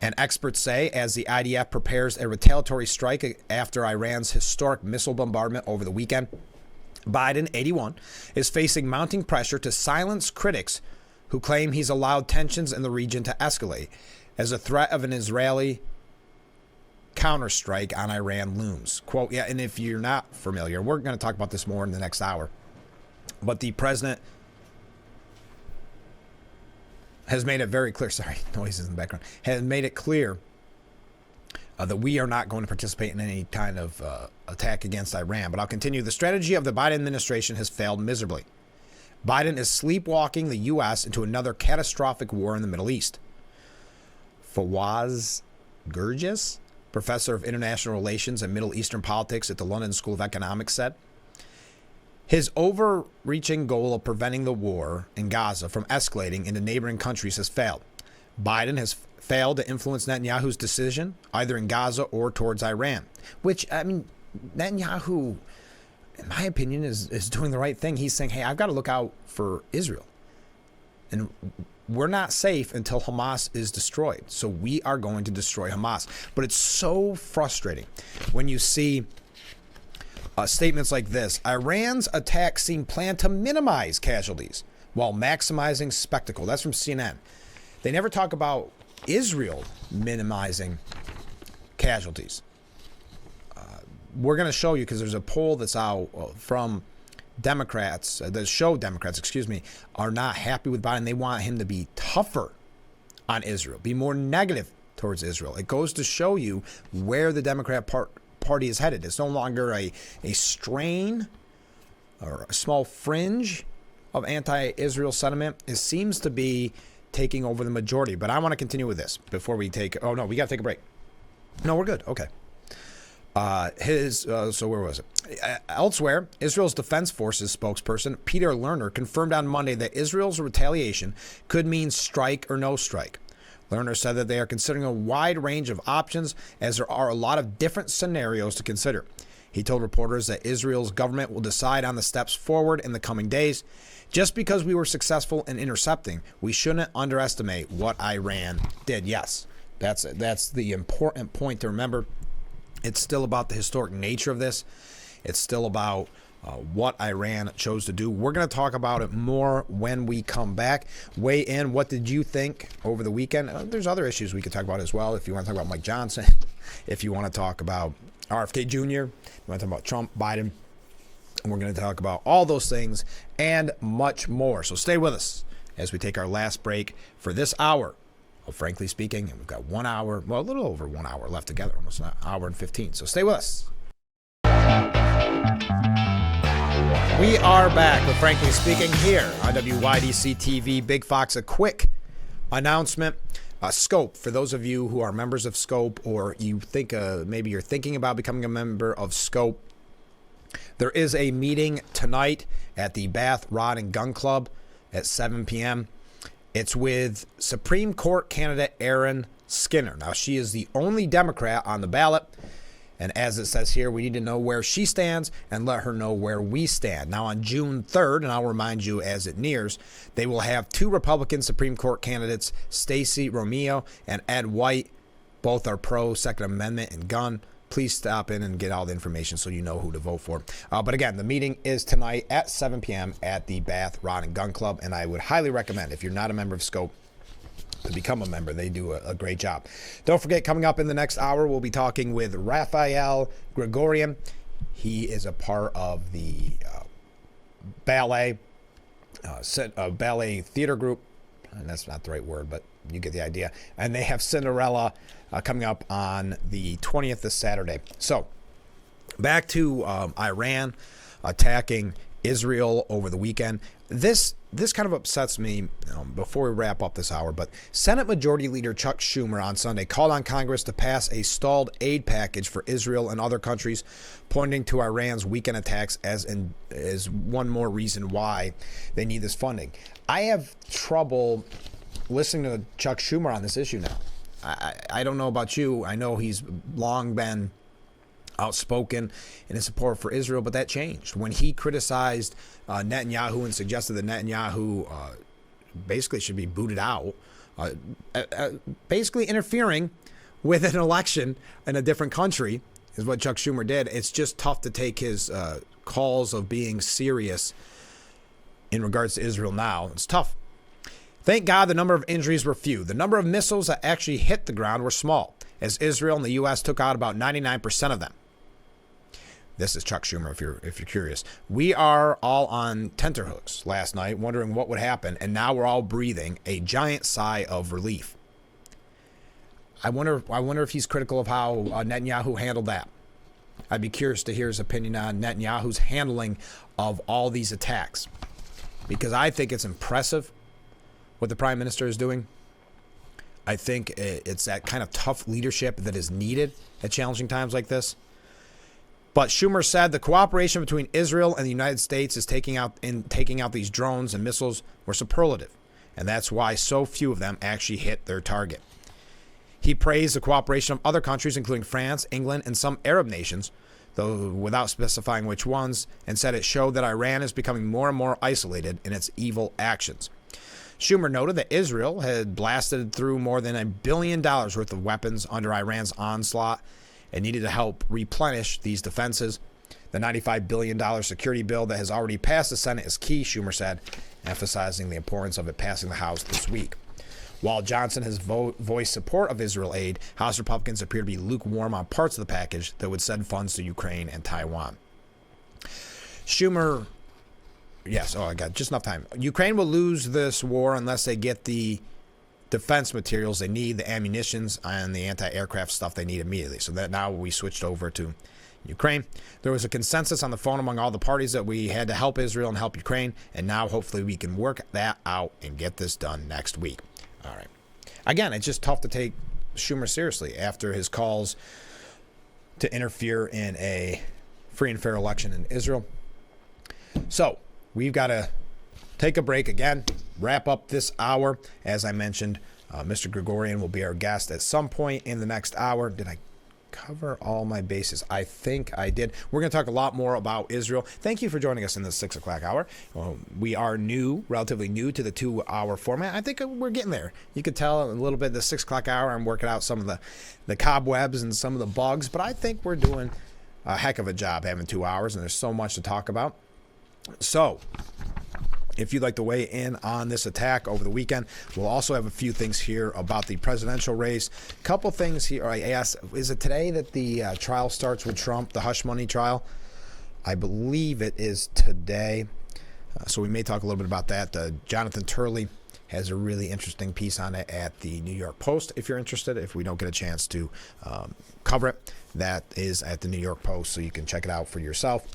And experts say as the IDF prepares a retaliatory strike after Iran's historic missile bombardment over the weekend, Biden, 81, is facing mounting pressure to silence critics who claim he's allowed tensions in the region to escalate as a threat of an Israeli counterstrike on Iran looms. Quote, yeah, and if you're not familiar, we're going to talk about this more in the next hour, but the president has made it very clear, sorry, noises in the background, has made it clear that we are not going to participate in any kind of attack against Iran. But I'll continue. The strategy of the Biden administration has failed miserably. Biden is sleepwalking the U.S. into another catastrophic war in the Middle East. Fawaz Gurgis, professor of international relations and Middle Eastern politics at the London School of Economics, said, his overreaching goal of preventing the war in Gaza from escalating into neighboring countries has failed. Biden has failed to influence Netanyahu's decision, either in Gaza or towards Iran, which, I mean, Netanyahu, in my opinion, is doing the right thing. He's saying, hey, I've got to look out for Israel. And we're not safe until Hamas is destroyed. So we are going to destroy Hamas. But it's so frustrating when you see Statements like this: Iran's attack seemed planned to minimize casualties while maximizing spectacle. That's from CNN. They never talk about Israel minimizing casualties. We're going to show you, because there's a poll that's out from Democrats that show Democrats, are not happy with Biden. They want him to be tougher on Israel, be more negative towards Israel. It goes to show you where the Democrat Party is headed. It's no longer a strain or a small fringe of anti-Israel sentiment. It seems to be taking over the majority. But I want to continue with this before we take... Oh, no, we got to take a break. No, we're good. Okay. So where was it? Elsewhere, Israel's Defense Forces spokesperson Peter Lerner confirmed on Monday that Israel's retaliation could mean strike or no strike. Lerner said that they are considering a wide range of options, as there are a lot of different scenarios to consider. He told reporters that Israel's government will decide on the steps forward in the coming days. Just because we were successful in intercepting, we shouldn't underestimate what Iran did. Yes, that's the important point to remember. It's still about the historic nature of this. It's still about what Iran chose to do. We're going to talk about it more when we come back. Weigh in. What did you think over the weekend? There's other issues we could talk about as well. If you want to talk about Mike Johnson, if you want to talk about RFK Jr., you want to talk about Trump, Biden, and we're going to talk about all those things and much more. So stay with us as we take our last break for this hour of Frankly Speaking. And we've got 1 hour, well, a little over 1 hour left together, almost an hour and 15. So stay with us. We are back with Frankly Speaking here on WYDC TV. Big Fox, a quick announcement. Scope, for those of you who are members of Scope, or you think maybe you're thinking about becoming a member of Scope, there is a meeting tonight at the Bath Rod and Gun Club at 7 p.m. It's with Supreme Court candidate Erin Skinner. Now, she is the only Democrat on the ballot. And as it says here, we need to know where she stands and let her know where we stand. Now, on June 3rd, and I'll remind you as it nears, they will have two Republican Supreme Court candidates, Stacey Romeo and Ed White. Both are pro Second Amendment and gun. Please stop in and get all the information so you know who to vote for. But again, the meeting is tonight at 7 p.m. at the Bath Rod and Gun Club. And I would highly recommend, if you're not a member of Scope, to become a member. They do a great job. Don't forget, coming up in the next hour, we'll be talking with Rafael Grigorian. He is a part of the ballet theater group. And that's not the right word, but you get the idea. And they have Cinderella coming up on the 20th this Saturday. So back to Iran attacking Israel over the weekend. This kind of upsets me before we wrap up this hour, but Senate Majority Leader Chuck Schumer on Sunday called on Congress to pass a stalled aid package for Israel and other countries, pointing to Iran's weekend attacks as one more reason why they need this funding. I have trouble listening to Chuck Schumer on this issue now. I don't know about you. I know he's long been outspoken in his support for Israel, but that changed when he criticized Netanyahu and suggested that Netanyahu basically should be booted out, basically interfering with an election in a different country is what Chuck Schumer did. It's just tough to take his calls of being serious in regards to Israel now. It's tough. Thank God the number of injuries were few. The number of missiles that actually hit the ground were small, as Israel and the U.S. took out about 99% of them. This is Chuck Schumer, if you're curious. We are all on tenterhooks last night, wondering what would happen, and now we're all breathing a giant sigh of relief. I wonder if he's critical of how Netanyahu handled that. I'd be curious to hear his opinion on Netanyahu's handling of all these attacks, because I think it's impressive what the Prime Minister is doing. I think it's that kind of tough leadership that is needed at challenging times like this. But Schumer said the cooperation between Israel and the United States is taking out these drones and missiles were superlative, and that's why so few of them actually hit their target. He praised the cooperation of other countries, including France, England, and some Arab nations, though without specifying which ones, and said it showed that Iran is becoming more and more isolated in its evil actions. Schumer noted that Israel had blasted through more than $1 billion worth of weapons under Iran's onslaught and needed to help replenish these defenses. The $95 billion security bill that has already passed the Senate is key, Schumer said, emphasizing the importance of it passing the House this week. While Johnson has voiced support of Israel aid, House Republicans appear to be lukewarm on parts of the package that would send funds to Ukraine and Taiwan. Schumer, yes, I got just enough time. Ukraine will lose this war unless they get the defense materials they need, the ammunitions, and the anti-aircraft stuff they need immediately. So that now we switched over to Ukraine. There was a consensus on the phone among all the parties that we had to help Israel and help Ukraine, and now hopefully we can work that out and get this done next week. All right. Again, it's just tough to take Schumer seriously after his calls to interfere in a free and fair election in Israel. So we've got to take a break again, wrap up this hour. As I mentioned, Mr. Grigorian will be our guest at some point in the next hour. Did I cover all my bases? I think I did. We're going to talk a lot more about Israel. Thank you for joining us in the 6 o'clock hour. We are relatively new to the 2-hour format. I think we're getting there. You could tell a little bit the 6 o'clock hour. I'm working out some of the cobwebs and some of the bugs, but I think we're doing a heck of a job having 2 hours, and there's so much to talk about. So if you'd like to weigh in on this attack over the weekend, we'll also have a few things here about the presidential race. A couple things here. I asked, is it today that the trial starts with Trump, the hush money trial? I believe it is today. So we may talk a little bit about that. Jonathan Turley has a really interesting piece on it at the New York Post, if you're interested. If we don't get a chance to cover it, that is at the New York Post, so you can check it out for yourself.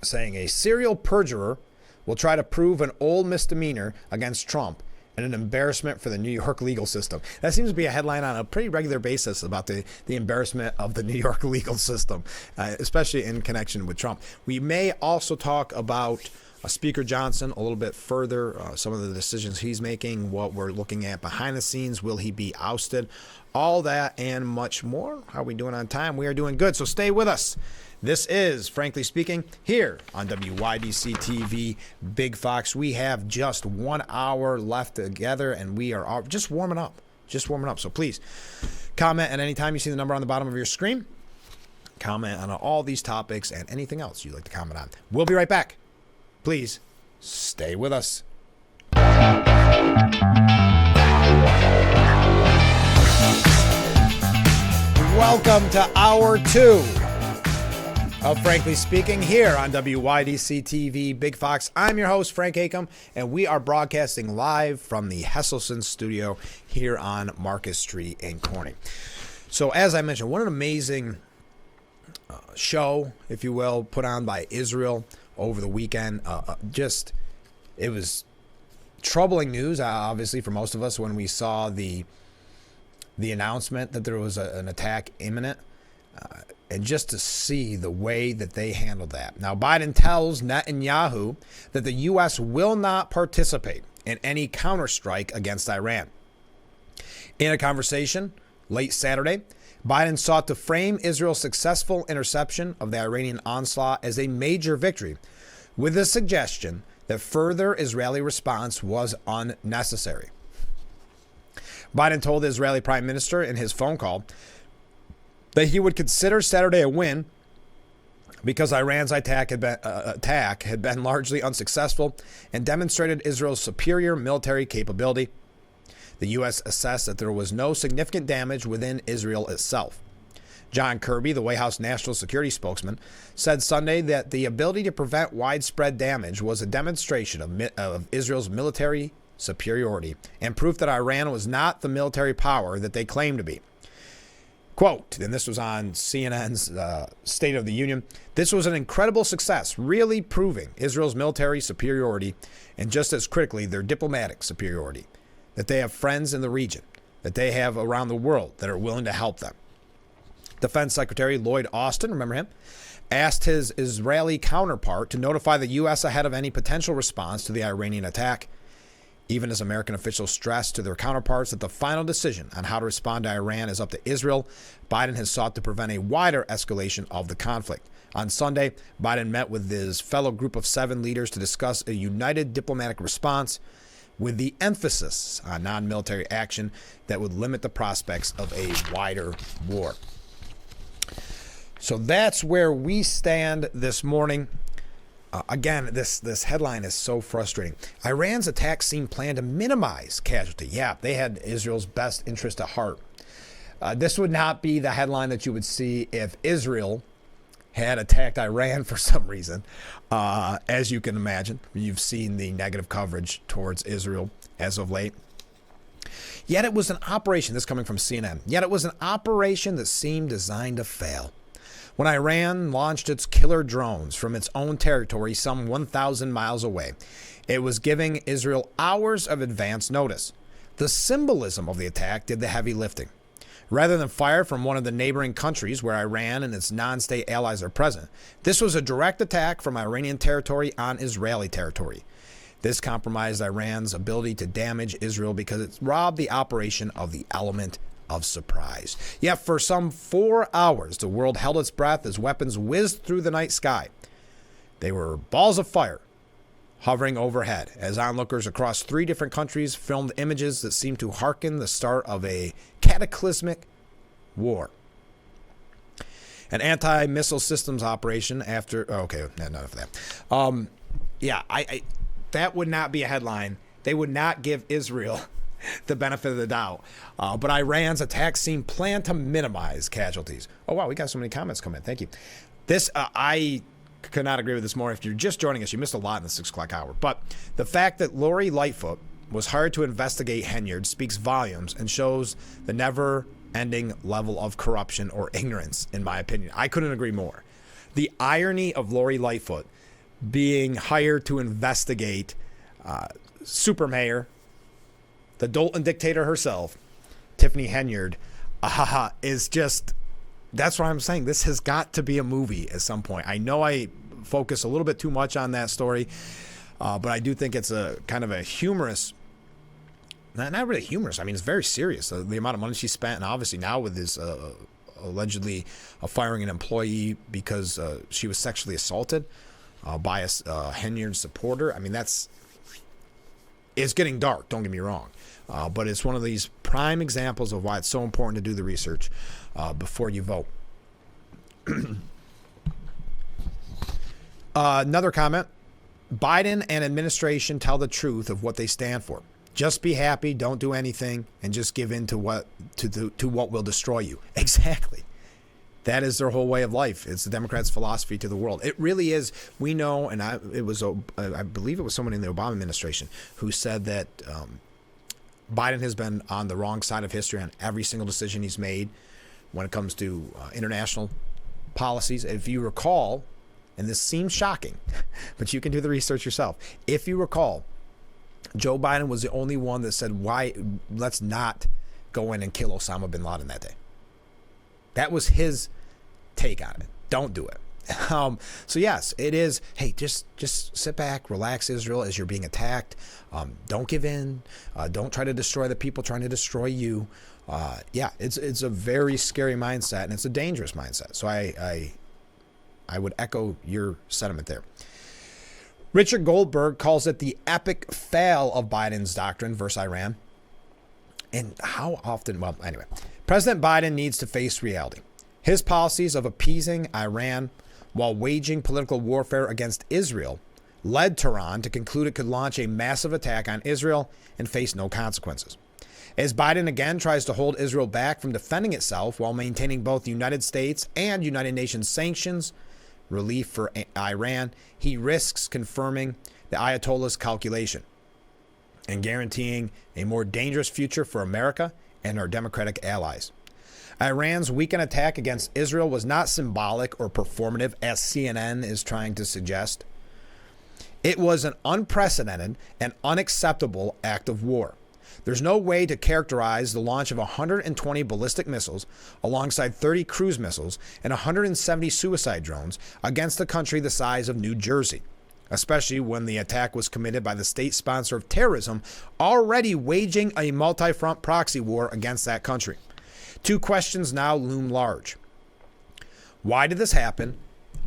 Saying a serial perjurer will try to prove an old misdemeanor against Trump and an embarrassment for the New York legal system. That seems to be a headline on a pretty regular basis about the embarrassment of the New York legal system, especially in connection with Trump. We may also talk about Speaker Johnson a little bit further, some of the decisions he's making, what we're looking at behind the scenes. Will he be ousted? All that and much more. How are we doing on time? We are doing good, so stay with us. This is, Frankly Speaking, here on WYDC TV, Big Fox. We have just 1 hour left together, and we are just warming up. So please, comment at any time. You see the number on the bottom of your screen. Comment on all these topics and anything else you'd like to comment on. We'll be right back. Please, stay with us. Welcome to Hour 2. Of Frankly Speaking here on WYDC TV Big Fox. I'm your host, Frank Acomb, and we are broadcasting live from the Hesselson studio here on Marcus Street in Corning. So as I mentioned, what an amazing show, if you will, put on by Israel over the weekend. It was troubling news, obviously, for most of us when we saw the announcement that there was an attack imminent. And just to see the way that they handled that. Now, Biden tells Netanyahu that the U.S. will not participate in any counterstrike against Iran. In a conversation late Saturday, Biden sought to frame Israel's successful interception of the Iranian onslaught as a major victory, with the suggestion that further Israeli response was unnecessary. Biden told the Israeli prime minister in his phone call that he would consider Saturday a win because Iran's attack had been largely unsuccessful and demonstrated Israel's superior military capability. The U.S. assessed that there was no significant damage within Israel itself. John Kirby, the White House national security spokesman, said Sunday that the ability to prevent widespread damage was a demonstration of Israel's military superiority and proof that Iran was not the military power that they claim to be. Quote, and this was on CNN's State of the Union, "This was an incredible success, really proving Israel's military superiority and just as critically their diplomatic superiority, that they have friends in the region, that they have around the world that are willing to help them." Defense Secretary Lloyd Austin, remember him, asked his Israeli counterpart to notify the U.S. ahead of any potential response to the Iranian attack. Even as American officials stressed to their counterparts that the final decision on how to respond to Iran is up to Israel, Biden has sought to prevent a wider escalation of the conflict. On Sunday, Biden met with his fellow group of 7 leaders to discuss a united diplomatic response with the emphasis on non-military action that would limit the prospects of a wider war. So that's where we stand this morning. Again, this headline is so frustrating. Iran's attack seemed planned to minimize casualty. Yeah, they had Israel's best interest at heart. This would not be the headline that you would see if Israel had attacked Iran for some reason. As you can imagine, you've seen the negative coverage towards Israel as of late. Yet it was an operation, this coming from CNN, yet it was an operation that seemed designed to fail. When Iran launched its killer drones from its own territory some 1,000 miles away, it was giving Israel hours of advance notice. The symbolism of the attack did the heavy lifting. Rather than fire from one of the neighboring countries where Iran and its non-state allies are present, this was a direct attack from Iranian territory on Israeli territory. This compromised Iran's ability to damage Israel because it robbed the operation of the element of surprise. Yet for some 4 hours, the world held its breath as weapons whizzed through the night sky. They were balls of fire hovering overhead as onlookers across 3 different countries filmed images that seemed to hearken the start of a cataclysmic war. An anti-missile systems operation after... Okay, enough of that. That would not be a headline. They would not give Israel the benefit of the doubt. But Iran's attack seemed planned to minimize casualties. Oh, wow, we got so many comments come in. Thank you. This, I could not agree with this more. If you're just joining us, you missed a lot in the 6 o'clock hour. But the fact that Lori Lightfoot was hired to investigate Henyard speaks volumes and shows the never-ending level of corruption or ignorance, in my opinion. I couldn't agree more. The irony of Lori Lightfoot being hired to investigate super mayor, the Dalton dictator herself, Tiffany Henyard, is just, that's what I'm saying. This has got to be a movie at some point. I know I focus a little bit too much on that story, but I do think it's a kind of a humorous, not really humorous. I mean, it's very serious. The amount of money she spent, and obviously now with this allegedly firing an employee because she was sexually assaulted by a Henyard supporter. I mean, it's getting dark, don't get me wrong. But it's one of these prime examples of why it's so important to do the research before you vote. Another comment. Biden and administration tell the truth of what they stand for. Just be happy, don't do anything, and just give in to what will destroy you. Exactly. That is their whole way of life. It's the Democrats' philosophy to the world. It really is. We know, and I believe it was someone in the Obama administration who said that Biden has been on the wrong side of history on every single decision he's made when it comes to international policies. If you recall, and this seems shocking, but you can do the research yourself. If you recall, Joe Biden was the only one that said, let's not go in and kill Osama bin Laden that day. That was his take on it. Don't do it. So yes, it is. Hey, just sit back, relax, Israel, as you're being attacked. Don't give in. Don't try to destroy the people trying to destroy you. It's a very scary mindset, and it's a dangerous mindset. So I would echo your sentiment there. Richard Goldberg calls it the epic fail of Biden's doctrine versus Iran. And how often? Well, anyway, President Biden needs to face reality. His policies of appeasing Iran while waging political warfare against Israel led Tehran to conclude it could launch a massive attack on Israel and face no consequences. As Biden again tries to hold Israel back from defending itself while maintaining both the United States and United Nations sanctions, relief for Iran, he risks confirming the Ayatollah's calculation and guaranteeing a more dangerous future for America and our democratic allies. Iran's weekend attack against Israel was not symbolic or performative, as CNN is trying to suggest. It was an unprecedented and unacceptable act of war. There's no way to characterize the launch of 120 ballistic missiles alongside 30 cruise missiles and 170 suicide drones against a country the size of New Jersey, especially when the attack was committed by the state sponsor of terrorism already waging a multi-front proxy war against that country. Two questions now loom large. Why did this happen?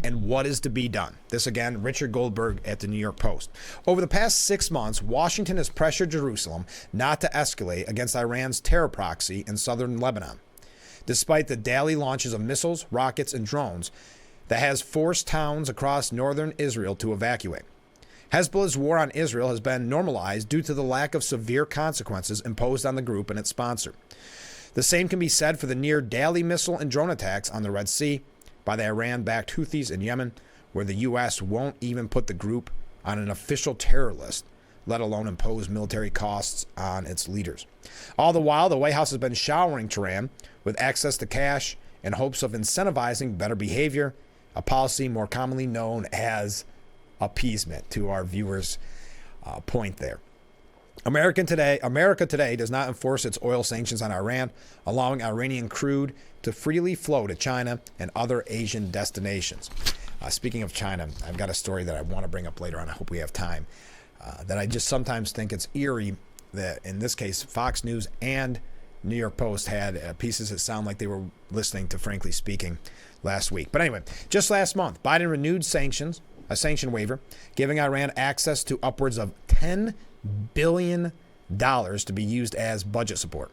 And what is to be done? This again, Richard Goldberg at the New York Post. Over the past 6 months, Washington has pressured Jerusalem not to escalate against Iran's terror proxy in southern Lebanon. despite the daily launches of missiles, rockets, and drones that has forced towns across northern Israel to evacuate. Hezbollah's war on Israel has been normalized due to the lack of severe consequences imposed on the group and its sponsor. The same can be said for the near-daily missile and drone attacks on the Red Sea by the Iran-backed Houthis in Yemen, where the U.S. won't even put the group on an official terror list, let alone impose military costs on its leaders. All the while, the White House has been showering Tehran with access to cash in hopes of incentivizing better behavior, a policy more commonly known as appeasement, to our viewers' point there. America today does not enforce its oil sanctions on Iran, allowing Iranian crude to freely flow to China and other Asian destinations. Speaking of China, I've got a story that I want to bring up later on. I hope we have time. That I just sometimes think it's eerie that, in this case, Fox News and New York Post had pieces that sound like they were listening to Frankly Speaking last week. But anyway, just last month, Biden renewed a sanction waiver, giving Iran access to upwards of $10 billion to be used as budget support.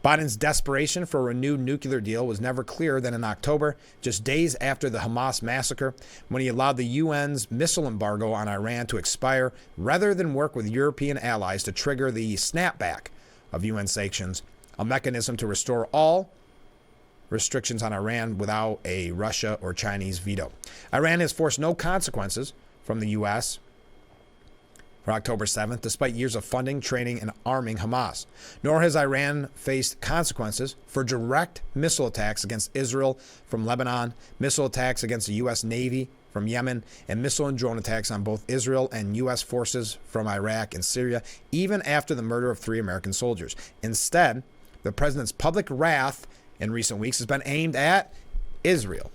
Biden's desperation for a renewed nuclear deal was never clearer than in October, just days after the Hamas massacre, when he allowed the UN's missile embargo on Iran to expire rather than work with European allies to trigger the snapback of UN sanctions, a mechanism to restore all restrictions on Iran without a Russia or Chinese veto. Iran has forced no consequences from the U.S. for October 7th, despite years of funding, training, and arming Hamas. Nor has Iran faced consequences for direct missile attacks against Israel from Lebanon, missile attacks against the U.S. Navy from Yemen, and missile and drone attacks on both Israel and U.S. forces from Iraq and Syria, even after the murder of 3 American soldiers. Instead, the president's public wrath in recent weeks has been aimed at Israel,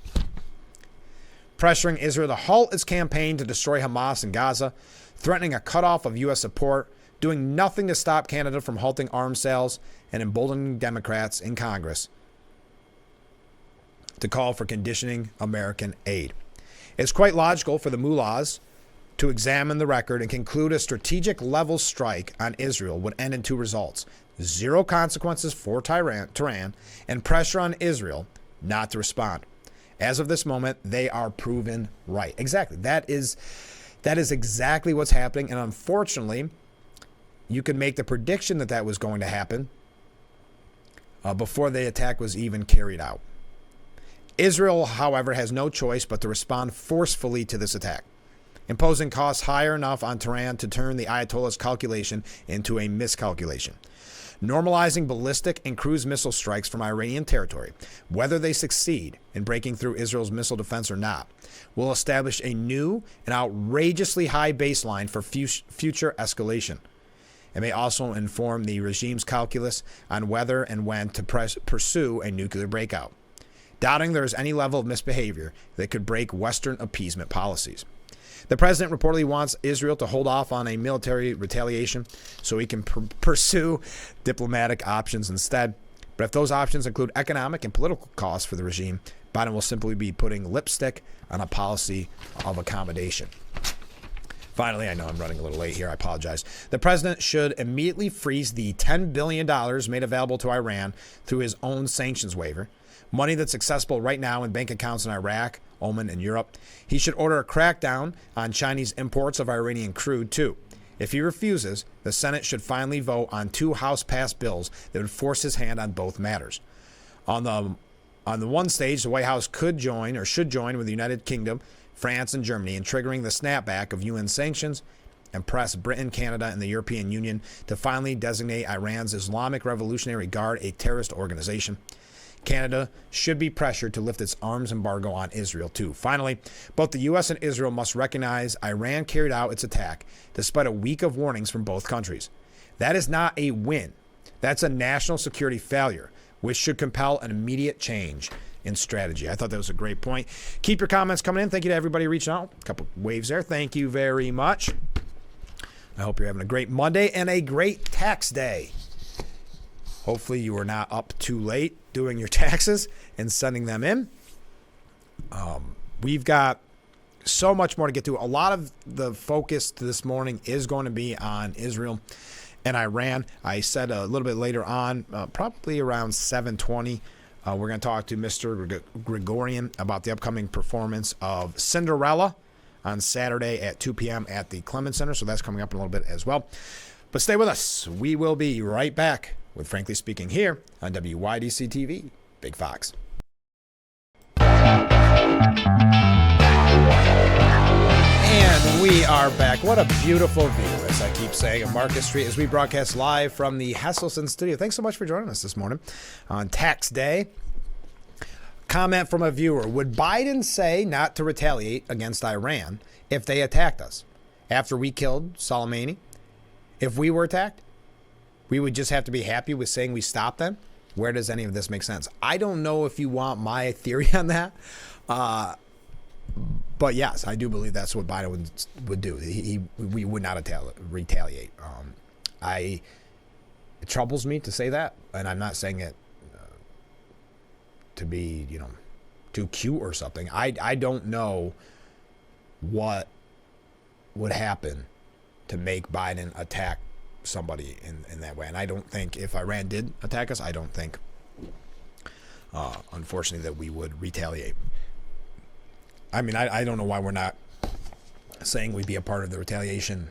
pressuring Israel to halt its campaign to destroy Hamas in Gaza, threatening a cutoff of U.S. support, doing nothing to stop Canada from halting arms sales, and emboldening Democrats in Congress to call for conditioning American aid. It's quite logical for the mullahs to examine the record and conclude a strategic level strike on Israel would end in 2 results: 0 consequences for Tehran and pressure on Israel not to respond. As of this moment, they are proven right. Exactly. That is exactly what's happening. And unfortunately, you could make the prediction that was going to happen before the attack was even carried out. Israel, however, has no choice but to respond forcefully to this attack, imposing costs higher enough on Tehran to turn the Ayatollah's calculation into a miscalculation. Normalizing ballistic and cruise missile strikes from Iranian territory, whether they succeed in breaking through Israel's missile defense or not, will establish a new and outrageously high baseline for future escalation. It may also inform the regime's calculus on whether and when to pursue a nuclear breakout, doubting there is any level of misbehavior that could break Western appeasement policies. The president reportedly wants Israel to hold off on a military retaliation so he can pursue diplomatic options instead. But if those options include economic and political costs for the regime, Biden will simply be putting lipstick on a policy of accommodation. Finally, I know I'm running a little late here. I apologize. The president should immediately freeze the $10 billion made available to Iran through his own sanctions waiver, money that's accessible right now in bank accounts in Iraq, Oman, and Europe. He should order a crackdown on Chinese imports of Iranian crude, too. If he refuses, the Senate should finally vote on 2 House-passed bills that would force his hand on both matters. On the one stage, the White House should join with the United Kingdom, France, and Germany in triggering the snapback of UN sanctions and press Britain, Canada, and the European Union to finally designate Iran's Islamic Revolutionary Guard a terrorist organization. Canada should be pressured to lift its arms embargo on Israel, too. Finally, both the U.S. and Israel must recognize Iran carried out its attack despite a week of warnings from both countries. That is not a win. That's a national security failure, which should compel an immediate change in strategy. I thought that was a great point. Keep your comments coming in. Thank you to everybody reaching out. A couple waves there. Thank you very much. I hope you're having a great Monday and a great tax day. Hopefully you are not up too late doing your taxes and sending them in. We've got so much more to get to. A lot of the focus this morning is going to be on Israel and Iran. I said a little bit later on, probably around 7:20, We're going to talk to Mr. Grigorian about the upcoming performance of Cinderella on Saturday at 2 p.m. at the Clemens Center. So that's coming up in a little bit as well. But stay with us. We will be right back with Frankly Speaking here on WYDC TV, Big Fox. And we are back. What a beautiful view, as I keep saying, of Market Street as we broadcast live from the Hesselson studio. Thanks so much for joining us this morning on Tax Day. Comment from a viewer. Would Biden say not to retaliate against Iran if they attacked us? After we killed Soleimani, if we were attacked, we would just have to be happy with saying we stopped them? Where does any of this make sense? I don't know if you want my theory on that. But yes, I do believe that's what Biden would do. We would not retaliate. It troubles me to say that, and I'm not saying it to be, too cute or something. I don't know what would happen to make Biden attack somebody in that way. And I don't think if Iran did attack us, I don't think, unfortunately, that we would retaliate. I mean, I don't know why we're not saying we'd be a part of the retaliation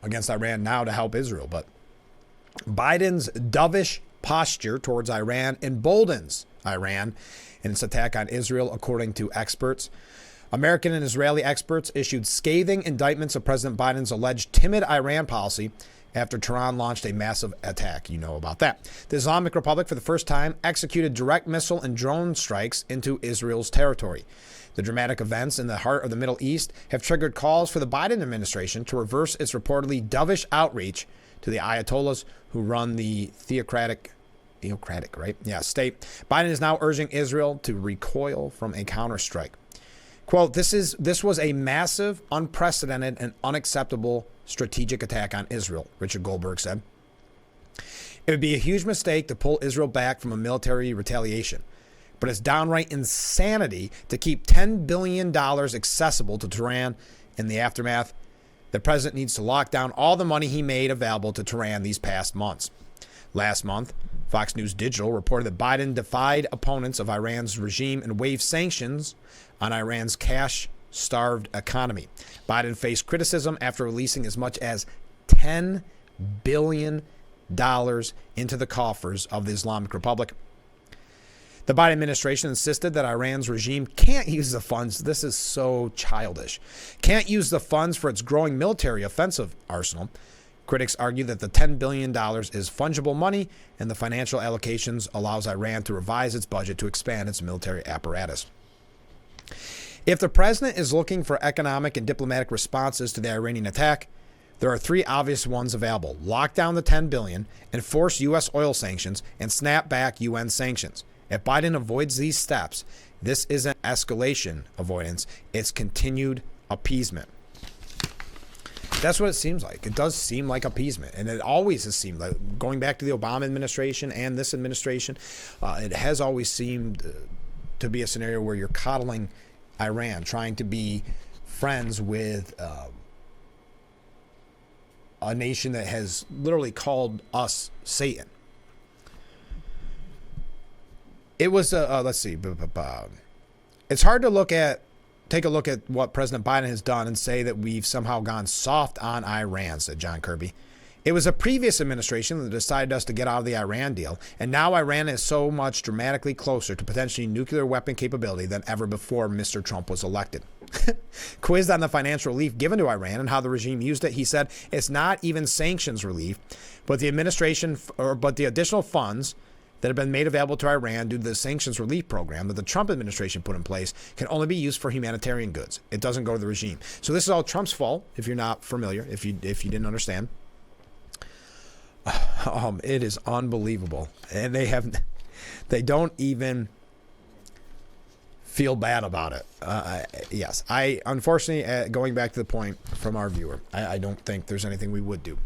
against Iran now to help Israel. But Biden's dovish posture towards Iran emboldens Iran in its attack on Israel, according to experts. American and Israeli experts issued scathing indictments of President Biden's alleged timid Iran policy after Tehran launched a massive attack. You know about that. The Islamic Republic, for the first time, executed direct missile and drone strikes into Israel's territory. The dramatic events in the heart of the Middle East have triggered calls for the Biden administration to reverse its reportedly dovish outreach to the Ayatollahs who run the theocratic, right? Yeah, state. Biden is now urging Israel to recoil from a counterstrike. Quote, this was a massive, unprecedented, and unacceptable strategic attack on Israel, Richard Goldberg said. It would be a huge mistake to pull Israel back from a military retaliation, but it's downright insanity to keep $10 billion accessible to Tehran in the aftermath. The president needs to lock down all the money he made available to Tehran these past months. Last month, Fox News Digital reported that Biden defied opponents of Iran's regime and waived sanctions on Iran's cash-starved economy. Biden faced criticism after releasing as much as $10 billion into the coffers of the Islamic Republic. The Biden administration insisted that Iran's regime can't use the funds. This is so childish. Can't use the funds for its growing military offensive arsenal. Critics argue that the $10 billion is fungible money, and the financial allocations allows Iran to revise its budget to expand its military apparatus. If the president is looking for economic and diplomatic responses to the Iranian attack, there are three obvious ones available: lock down the $10 billion, enforce U.S. oil sanctions, and snap back UN sanctions. If Biden avoids these steps, this isn't escalation avoidance, it's continued appeasement. That's what it seems like. It does seem like appeasement, and it always has seemed like, going back to the Obama administration and this administration, it has always seemed to be a scenario where you're coddling Iran, trying to be friends with a nation that has literally called us Satan. It was, let's see, it's hard to take a look at what President Biden has done and say that we've somehow gone soft on Iran, said John Kirby. It was a previous administration that decided us to get out of the Iran deal, and now Iran is so much dramatically closer to potentially nuclear weapon capability than ever before Mr. Trump was elected. Quizzed on the financial relief given to Iran and how the regime used it, he said it's not even sanctions relief, but the additional funds that have been made available to Iran due to the sanctions relief program that the Trump administration put in place can only be used for humanitarian goods. It doesn't go to the regime. So this is all Trump's fault, if you're not familiar, if you didn't understand. It is unbelievable. And they don't even feel bad about it. Yes, unfortunately, going back to the point from our viewer, I don't think there's anything we would do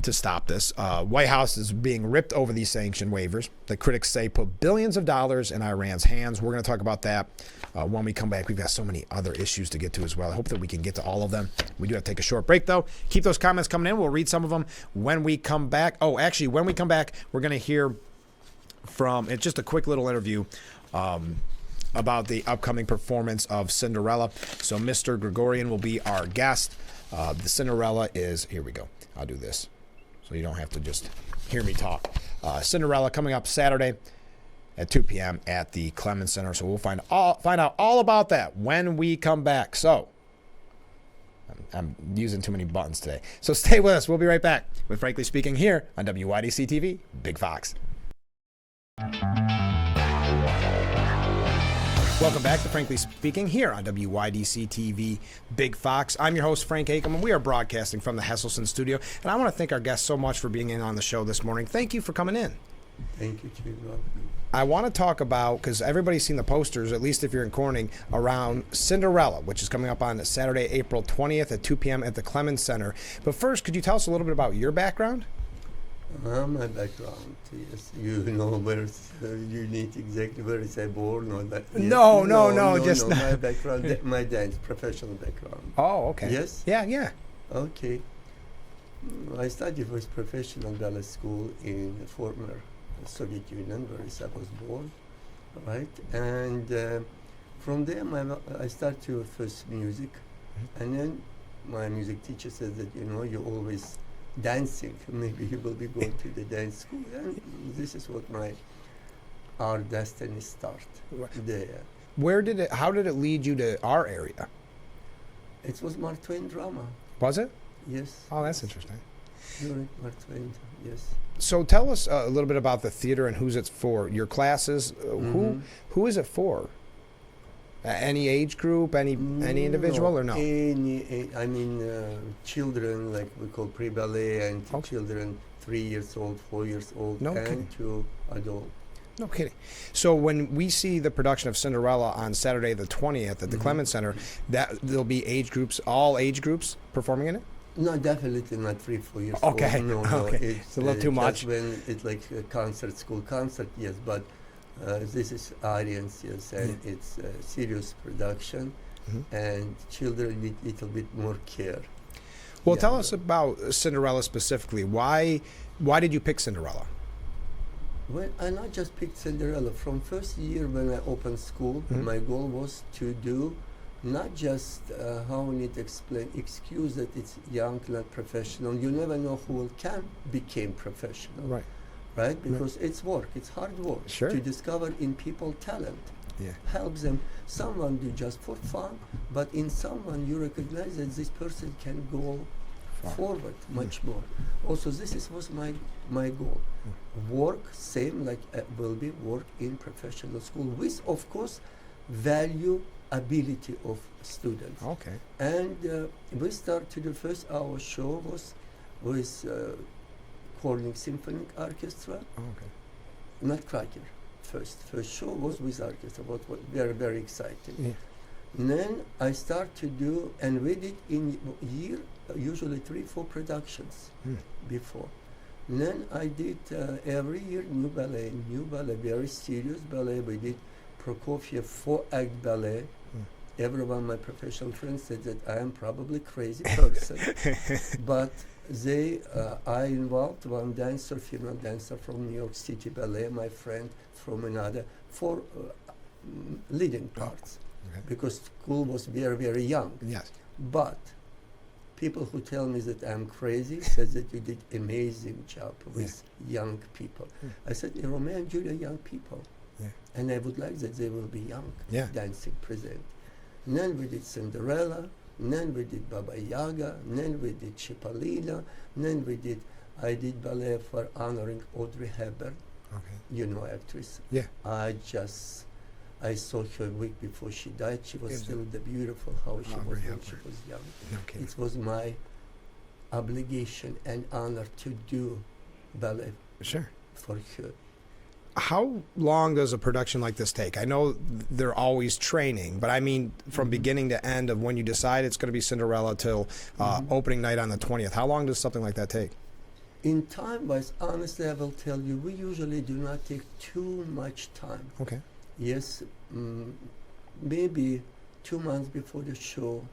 to stop this. White House is being ripped over these sanction waivers that critics say put billions of dollars in Iran's hands. We're going to talk about that when we come back. We've got so many other issues to get to as well. I hope that we can get to all of them. We do have to take a short break, though. Keep those comments coming in. We'll read some of them when we come back. Oh, actually, when we come back, we're going to hear from it's just a quick little interview about the upcoming performance of Cinderella. So Mr. Grigorian will be our guest. The Cinderella is, here we go. I'll do this so you don't have to just hear me talk. Cinderella coming up Saturday at 2 p.m. at the Clemens Center. So we'll find out all about that when we come back. So I'm using too many buttons today. So stay with us. We'll be right back with Frankly Speaking here on WYDC TV, Big Fox. Welcome back to Frankly Speaking here on WYDC TV, Big Fox. I'm your host, Frank Acomb, and we are broadcasting from the Hesselson studio. And I want to thank our guests so much for being in on the show this morning. Thank you for coming in. Thank you, Chief. I want to talk about, because everybody's seen the posters, at least if you're in Corning, around Cinderella, which is coming up on Saturday, April 20th at 2 p.m. at the Clemens Center. But first, could you tell us a little bit about your background? My background, yes. You know where you need exactly where is I born or that? Yes. No, just my background, my dance, professional background. Oh, okay. Yes? Yeah. Okay. I studied with professional ballet school in former Soviet Union, where I was born, right? And from there, I started to first music, and then my music teacher said that, you're always dancing. Maybe you will be going to the dance school, and this is what our destiny started there. How did it lead you to our area? It was Mark Twain drama. Was it? Yes. Oh, that's interesting. During Mark Twain, yes. So tell us a little bit about the theater and who's it's for. Your classes, who is it for? Any age group, any individual, or no? Children, like we call pre-ballet, and children 3 years old, 4 years old, to adult. No kidding. So when we see the production of Cinderella on Saturday the 20th at the Clemens Center, there'll be all age groups performing in it? No, definitely not 3, 4 years okay. old. No, okay. It's a little too much. When it's like a school concert, yes, but this is audience, yes, and it's a serious production, and children need a little bit more care. Well, tell us about Cinderella specifically. Why did you pick Cinderella? Well, I not just picked Cinderella. From first year when I opened school, my goal was to do not just how we need to excuse that it's young, not professional. You never know who can become professional. Right? Because it's work, it's hard work to discover in people talent. Helps them. Someone do just for fun, but in someone you recognize that this person can go forward much more. Also, was my goal. Work, same like will be work in professional school with, of course, value ability of students. Okay. And we started the first hour show was with Corning Symphonic Orchestra. Not Cracker. First show was with orchestra, but very, very exciting. And then I start to do, and we did in year usually 3, 4 productions before. And then I did every year new ballet, very serious ballet. We did Prokofiev 4-act ballet. Everyone, my professional friends, said that I am probably crazy person, but I involved one dancer, female dancer from New York City Ballet, my friend from another, for leading parts, because school was very, very young. Yes. But people who tell me that I'm crazy said that you did amazing job with young people. I said, Romeo and Julia, young people, and I would like that they will be young, dancing, present. And then we did Cinderella, and then we did Baba Yaga, and then we did Cipollina, and then I did ballet for honoring Audrey Hepburn, actress. I saw her a week before she died. She was still the beautiful how she was when she was young. It was my obligation and honor to do ballet for her. How long does a production like this take? I know they're always training, but I mean from beginning to end of when you decide it's going to be Cinderella till opening night on the 20th. How long does something like that take? In time-wise, honestly, I will tell you, we usually do not take too much time. Okay. Yes, maybe 2 months before the show,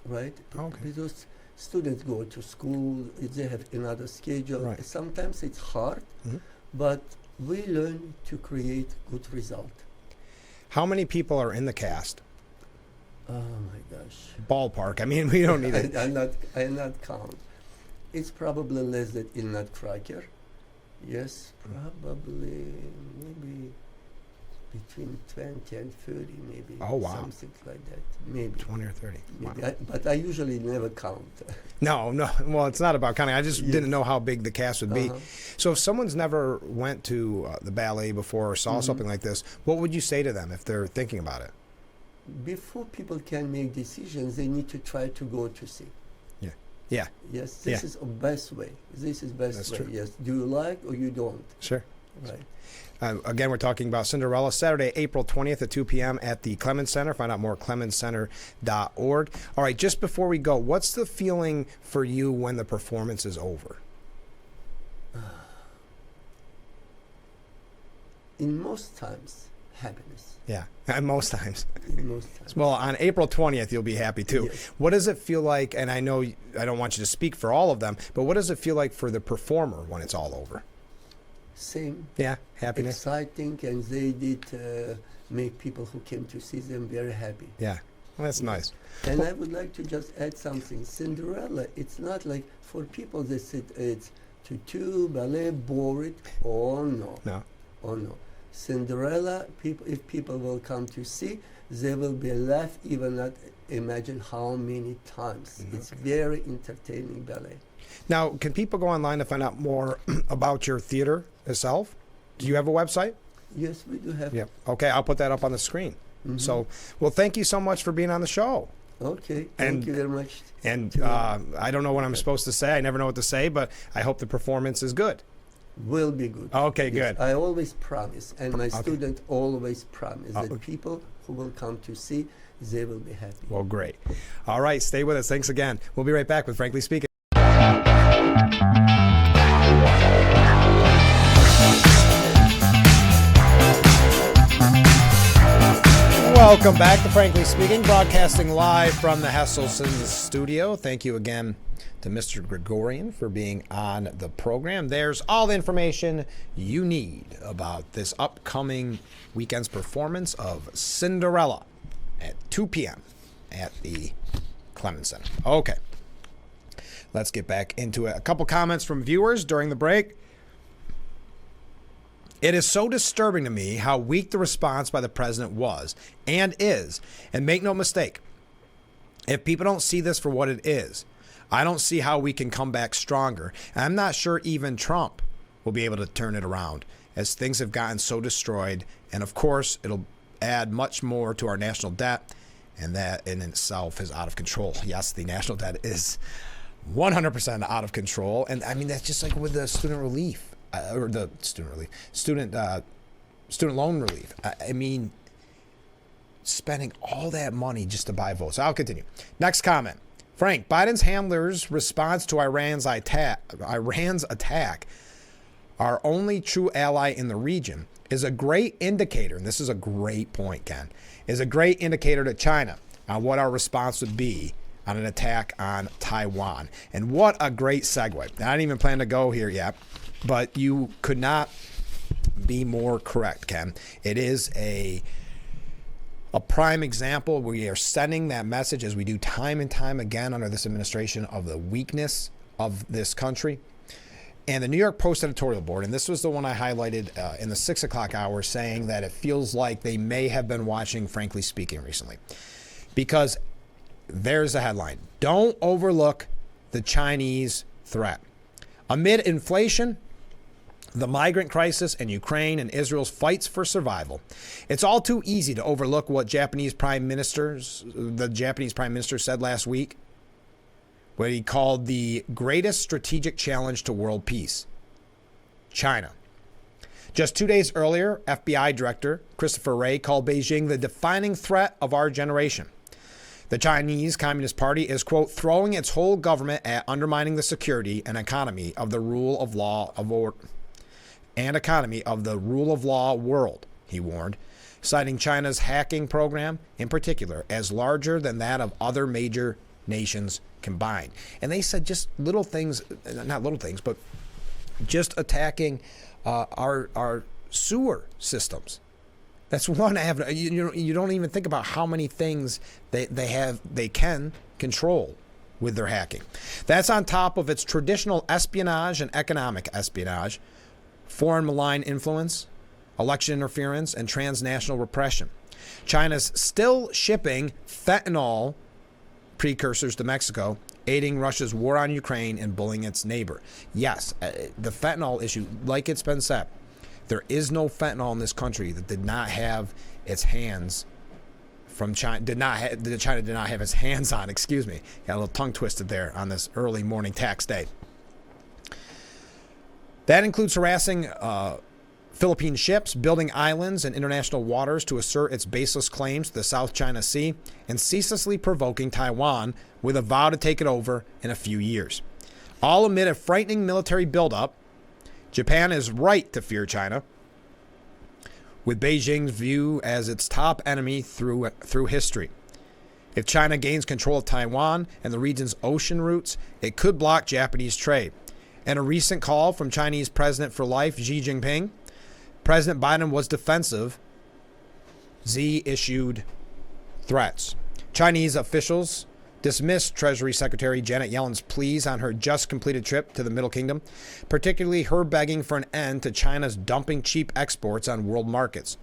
right? Because students go to school, they have another schedule. Sometimes it's hard, but we learn to create good result. How many people are in the cast? Oh my gosh. Ballpark. I mean, we don't need it. I not count. It's probably less than in Nutcracker. Yes, probably maybe between 20 and 30 maybe. Oh, wow. Something like that. Maybe. 20 or 30. Maybe. Wow. But I usually never count. No. Well, it's not about counting. I just didn't know how big the cast would be. So if someone's never went to the ballet before or saw something like this, what would you say to them if they're thinking about it? Before people can make decisions, they need to try to go to see. Yeah. Yes, this is the best way. This is best That's way. true. Yes. Do you like or you don't? Sure. Right. Again, we're talking about Cinderella, Saturday, April 20th at 2 p.m. at the Clemens Center. Find out more at clemenscenter.org. All right, just before we go, what's the feeling for you when the performance is over? In most times, happiness. Yeah, and most times. In most times. Well, on April 20th, you'll be happy too. Yes. What does it feel like, and I know I don't want you to speak for all of them, but what does it feel like for the performer when it's all over? Same. Yeah, happiness. Exciting, and they did make people who came to see them very happy. Yeah, well, that's nice. And I would like to just add something. Cinderella, it's not like for people that said it's tutu, ballet, boring. Oh no. No. Oh no. Cinderella, people, if people will come to see, they will be laughed even not imagine how many times. It's very entertaining ballet. Now, can people go online to find out more about your theater itself? Do you have a website? Yes, we do have. Yep. Okay, I'll put that up on the screen. So, well, thank you so much for being on the show. Okay, And- thank you very much. And I don't know what I'm supposed to say. I never know what to say, but I hope the performance is good. Will be good. Okay, Yes, good. I always promise, and my student always promise that Okay. people who will come to see, they will be happy. Well, great. All right, stay with us. Thanks again. We'll be right back with Frankly Speaking. Welcome back to Frankly Speaking, broadcasting live from the Hesselson studio. Thank you again to Mr. Grigorian for being on the program. There's all the information you need about this upcoming weekend's performance of Cinderella at 2 p.m. at the Clemens Center. Okay, let's get back into it. A couple comments from viewers during the break. It is so disturbing to me how weak the response by the president was and is. And make no mistake, if people don't see this for what it is, I don't see how we can come back stronger. And I'm not sure even Trump will be able to turn it around as things have gotten so destroyed. And of course, it'll add much more to our national debt. And that in itself is out of control. Yes, the national debt is 100% out of control. And I mean, that's just like with the student relief. Or the student loan relief. I mean, spending all that money just to buy votes. I'll continue. Next comment. Frank, Biden's handlers' response to Iran's attack, our only true ally in the region, is a great indicator, and this is a great point, Ken, is a great indicator to China on what our response would be on an attack on Taiwan. And what a great segue. I didn't even plan to go here yet, but you could not be more correct, Ken. It is a prime example. We are sending that message, as we do time and time again under this administration, of the weakness of this country. And the New York Post editorial board, and this was the one I highlighted in the 6 o'clock hour, saying that it feels like they may have been watching Frankly Speaking recently. Because there's the headline. Don't overlook the Chinese threat. Amid inflation, the migrant crisis, and Ukraine and Israel's fights for survival, it's all too easy to overlook what the Japanese Prime Minister said last week, what he called the greatest strategic challenge to world peace: China. Just 2 days earlier, FBI Director Christopher Wray called Beijing the defining threat of our generation. The Chinese Communist Party is, quote, throwing its whole government at undermining the security and economy of the rule of law world, he warned, citing China's hacking program in particular as larger than that of other major nations combined. And they said just little things, not little things, but just attacking our sewer systems. That's one avenue. You don't even think about how many things they can control with their hacking. That's on top of its traditional espionage and economic espionage, foreign malign influence, election interference, and transnational repression. China's still shipping fentanyl precursors to Mexico, aiding Russia's war on Ukraine and bullying its neighbor. Yes, the fentanyl issue, like it's been said, there is no fentanyl in this country that did not have its hands from China, China did not have its hands on, excuse me. Got a little tongue twisted there on this early morning tax day. That includes harassing Philippine ships, building islands in international waters to assert its baseless claims to the South China Sea, and ceaselessly provoking Taiwan with a vow to take it over in a few years. All amid a frightening military buildup. Japan is right to fear China, with Beijing's view as its top enemy through history. If China gains control of Taiwan and the region's ocean routes, it could block Japanese trade. In a recent call from Chinese President for Life Xi Jinping, President Biden was defensive. Xi issued threats. Chinese officials dismissed Treasury Secretary Janet Yellen's pleas on her just completed trip to the Middle Kingdom, particularly her begging for an end to China's dumping cheap exports on world markets.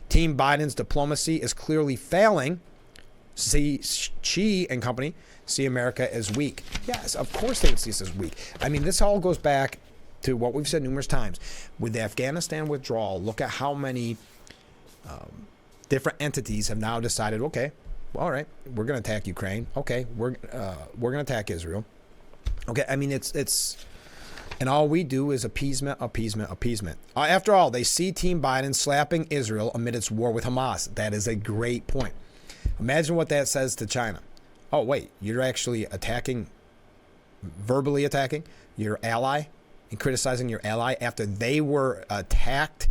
Team Biden's diplomacy is clearly failing. Xi and company see America as weak. Yes, of course they would see us as weak. I mean, this all goes back to what we've said numerous times. With the Afghanistan withdrawal, look at how many different entities have now decided, okay, all right, we're going to attack Ukraine. Okay, we're going to attack Israel. Okay, I mean, it's and all we do is appeasement. After all, they see Team Biden slapping Israel amid its war with Hamas. That is a great point. Imagine what that says to China. Oh, wait, you're actually verbally attacking your ally and criticizing your ally after they were attacked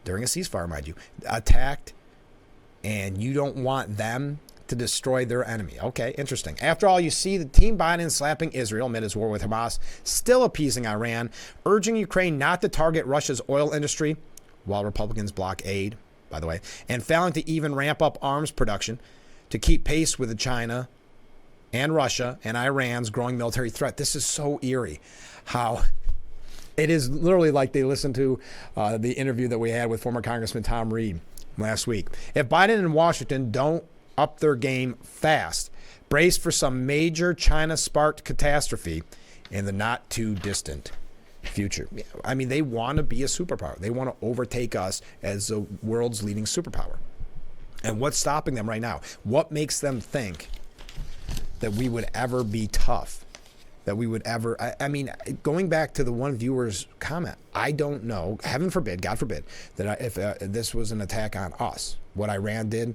during a ceasefire, mind you, attacked, and you don't want them to destroy their enemy. Okay, interesting. After all, you see the Team Biden slapping Israel amid its war with Hamas, still appeasing Iran, urging Ukraine not to target Russia's oil industry, while Republicans block aid, by the way, and failing to even ramp up arms production to keep pace with China and Russia and Iran's growing military threat. This is so eerie how it is literally like they listened to the interview that we had with former Congressman Tom Reed last week. If Biden and Washington don't up their game fast, brace for some major China-sparked catastrophe in the not-too-distant future. I mean, they want to be a superpower. They want to overtake us as the world's leading superpower. And what's stopping them right now? What makes them think that we would ever be tough? That we would ever... I mean, going back to the one viewer's comment, I don't know, heaven forbid, God forbid, that if this was an attack on us, what Iran did